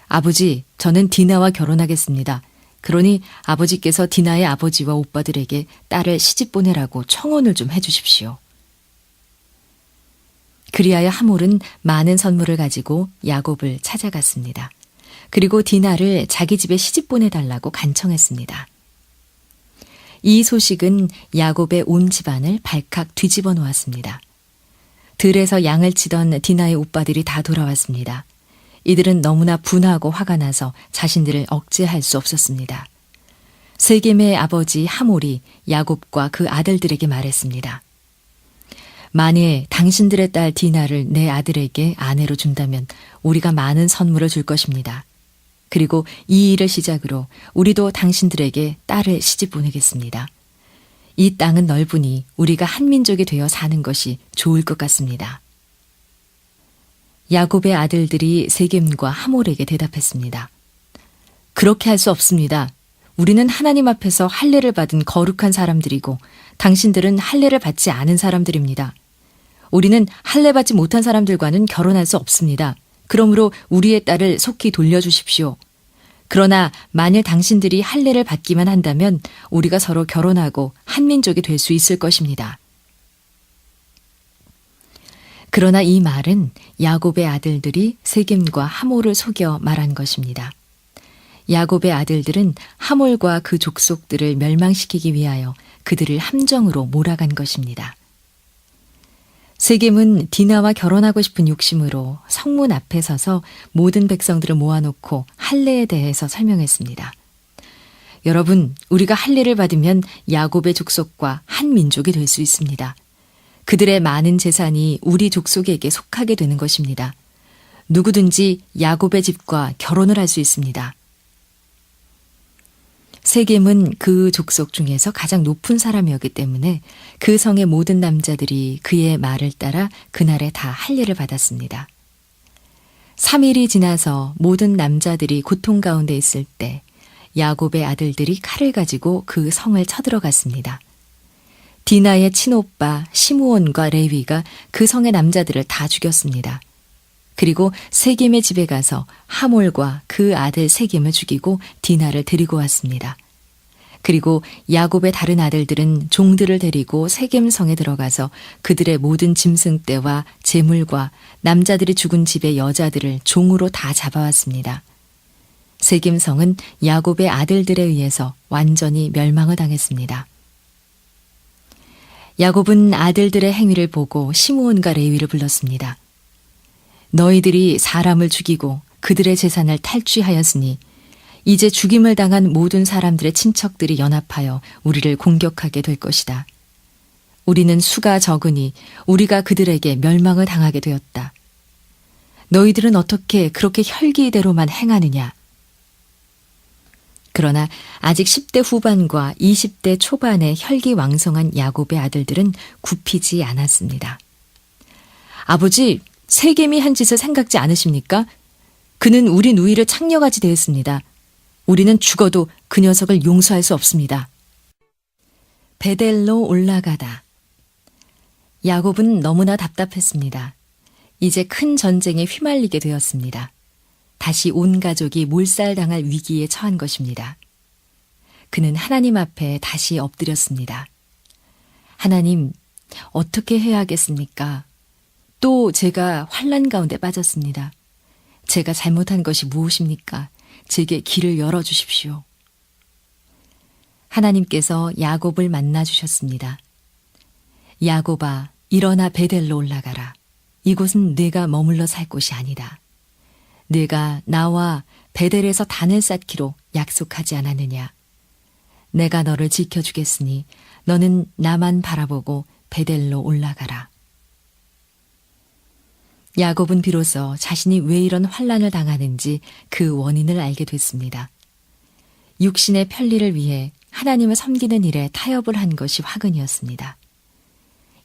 Speaker 1: 아버지, 저는 디나와 결혼하겠습니다. 그러니 아버지께서 디나의 아버지와 오빠들에게 딸을 시집 보내라고 청혼을 좀 해주십시오. 그리하여 하몰은 많은 선물을 가지고 야곱을 찾아갔습니다. 그리고 디나를 자기 집에 시집 보내달라고 간청했습니다. 이 소식은 야곱의 온 집안을 발칵 뒤집어 놓았습니다. 들에서 양을 치던 디나의 오빠들이 다 돌아왔습니다. 이들은 너무나 분하고 화가 나서 자신들을 억제할 수 없었습니다. 세겜의 아버지 하몰이 야곱과 그 아들들에게 말했습니다. 만일 당신들의 딸 디나를 내 아들에게 아내로 준다면 우리가 많은 선물을 줄 것입니다. 그리고 이 일을 시작으로 우리도 당신들에게 딸을 시집 보내겠습니다. 이 땅은 넓으니 우리가 한 민족이 되어 사는 것이 좋을 것 같습니다. 야곱의 아들들이 세겜과 하몰에게 대답했습니다. 그렇게 할 수 없습니다. 우리는 하나님 앞에서 할례를 받은 거룩한 사람들이고 당신들은 할례를 받지 않은 사람들입니다. 우리는 할례 받지 못한 사람들과는 결혼할 수 없습니다. 그러므로 우리의 딸을 속히 돌려주십시오. 그러나 만일 당신들이 할례를 받기만 한다면 우리가 서로 결혼하고 한 민족이 될 수 있을 것입니다. 그러나 이 말은 야곱의 아들들이 세겜과 하몰을 속여 말한 것입니다. 야곱의 아들들은 하몰과 그 족속들을 멸망시키기 위하여 그들을 함정으로 몰아간 것입니다. 세겜은 디나와 결혼하고 싶은 욕심으로 성문 앞에 서서 모든 백성들을 모아놓고 할례에 대해서 설명했습니다. 여러분, 우리가 할례를 받으면 야곱의 족속과 한 민족이 될 수 있습니다. 그들의 많은 재산이 우리 족속에게 속하게 되는 것입니다. 누구든지 야곱의 집과 결혼을 할 수 있습니다. 세겜은 그 족속 중에서 가장 높은 사람이었기 때문에 그 성의 모든 남자들이 그의 말을 따라 그날에 다 할례를 받았습니다. 3일이 지나서 모든 남자들이 고통 가운데 있을 때 야곱의 아들들이 칼을 가지고 그 성을 쳐들어갔습니다. 디나의 친오빠 시므온과 레위가 그 성의 남자들을 다 죽였습니다. 그리고 세겜의 집에 가서 하몰과 그 아들 세겜을 죽이고 디나를 데리고 왔습니다. 그리고 야곱의 다른 아들들은 종들을 데리고 세겜 성에 들어가서 그들의 모든 짐승떼와 재물과 남자들이 죽은 집의 여자들을 종으로 다 잡아왔습니다. 세겜 성은 야곱의 아들들에 의해서 완전히 멸망을 당했습니다. 야곱은 아들들의 행위를 보고 시므온과 레위를 불렀습니다. 너희들이 사람을 죽이고 그들의 재산을 탈취하였으니 이제 죽임을 당한 모든 사람들의 친척들이 연합하여 우리를 공격하게 될 것이다. 우리는 수가 적으니 우리가 그들에게 멸망을 당하게 되었다. 너희들은 어떻게 그렇게 혈기대로만 행하느냐? 그러나 아직 10대 후반과 20대 초반의 혈기왕성한 야곱의 아들들은 굽히지 않았습니다. 아버지, 세겜이 한 짓을 생각지 않으십니까? 그는 우리 누이를 창녀같이 대했습니다. 우리는 죽어도 그 녀석을 용서할 수 없습니다. 베델로 올라가다. 야곱은 너무나 답답했습니다. 이제 큰 전쟁에 휘말리게 되었습니다. 다시 온 가족이 몰살당할 위기에 처한 것입니다. 그는 하나님 앞에 다시 엎드렸습니다. 하나님, 어떻게 해야 하겠습니까? 또 제가 환난 가운데 빠졌습니다. 제가 잘못한 것이 무엇입니까? 제게 길을 열어주십시오. 하나님께서 야곱을 만나주셨습니다. 야곱아, 일어나 베델로 올라가라. 이곳은 네가 머물러 살 곳이 아니다. 네가 나와 베델에서 단을 쌓기로 약속하지 않았느냐. 내가 너를 지켜주겠으니 너는 나만 바라보고 베델로 올라가라. 야곱은 비로소 자신이 왜 이런 환난을 당하는지 그 원인을 알게 됐습니다. 육신의 편리를 위해 하나님을 섬기는 일에 타협을 한 것이 화근이었습니다.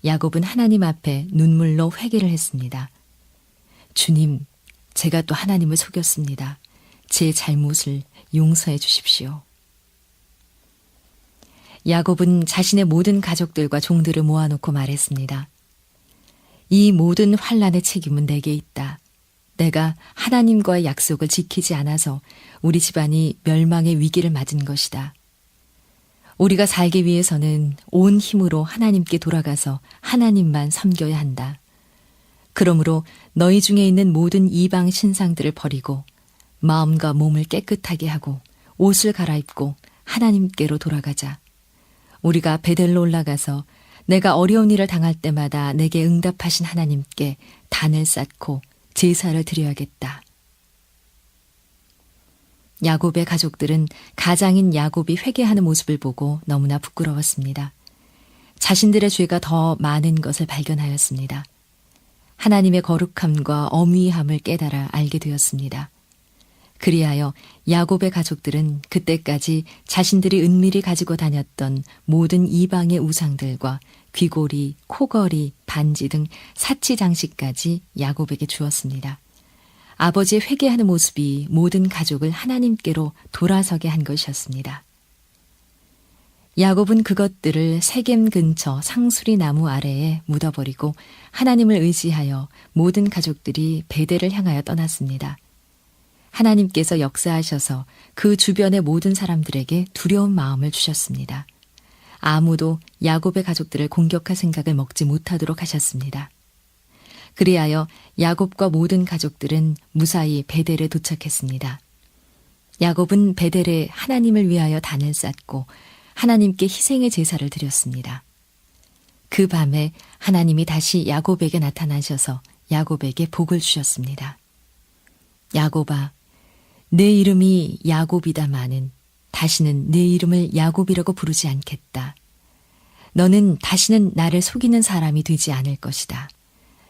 Speaker 1: 야곱은 하나님 앞에 눈물로 회개를 했습니다. 주님, 제가 또 하나님을 속였습니다. 제 잘못을 용서해 주십시오. 야곱은 자신의 모든 가족들과 종들을 모아놓고 말했습니다. 이 모든 환난의 책임은 내게 있다. 내가 하나님과의 약속을 지키지 않아서 우리 집안이 멸망의 위기를 맞은 것이다. 우리가 살기 위해서는 온 힘으로 하나님께 돌아가서 하나님만 섬겨야 한다. 그러므로 너희 중에 있는 모든 이방 신상들을 버리고 마음과 몸을 깨끗하게 하고 옷을 갈아입고 하나님께로 돌아가자. 우리가 베델로 올라가서 내가 어려운 일을 당할 때마다 내게 응답하신 하나님께 단을 쌓고 제사를 드려야겠다. 야곱의 가족들은 가장인 야곱이 회개하는 모습을 보고 너무나 부끄러웠습니다. 자신들의 죄가 더 많은 것을 발견하였습니다. 하나님의 거룩함과 엄위함을 깨달아 알게 되었습니다. 그리하여 야곱의 가족들은 그때까지 자신들이 은밀히 가지고 다녔던 모든 이방의 우상들과 귀고리, 코걸이, 반지 등 사치 장식까지 야곱에게 주었습니다. 아버지의 회개하는 모습이 모든 가족을 하나님께로 돌아서게 한 것이었습니다. 야곱은 그것들을 세겜 근처 상수리 나무 아래에 묻어버리고 하나님을 의지하여 모든 가족들이 베델을 향하여 떠났습니다. 하나님께서 역사하셔서 그 주변의 모든 사람들에게 두려운 마음을 주셨습니다. 아무도 야곱의 가족들을 공격할 생각을 먹지 못하도록 하셨습니다. 그리하여 야곱과 모든 가족들은 무사히 베델에 도착했습니다. 야곱은 베델에 하나님을 위하여 단을 쌓고 하나님께 희생의 제사를 드렸습니다. 그 밤에 하나님이 다시 야곱에게 나타나셔서 야곱에게 복을 주셨습니다. 야곱아, 내 이름이 야곱이다마는 다시는 내 이름을 야곱이라고 부르지 않겠다. 너는 다시는 나를 속이는 사람이 되지 않을 것이다.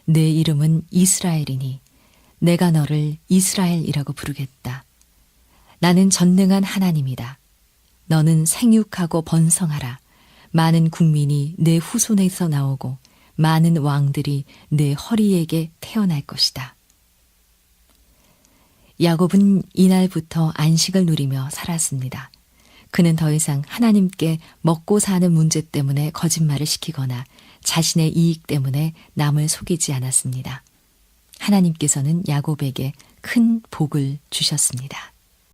Speaker 1: 내 이름은 이스라엘이니 내가 너를 이스라엘이라고 부르겠다. 나는 전능한 하나님이다. 너는 생육하고 번성하라. 많은 국민이 내 후손에서 나오고 많은 왕들이 내 허리에게 태어날 것이다. 야곱은 이날부터 안식을 누리며 살았습니다. 그는 더 이상 하나님께 먹고 사는 문제 때문에 거짓말을 시키거나 자신의 이익 때문에 남을 속이지 않았습니다. 하나님께서는 야곱에게 큰 복을 주셨습니다.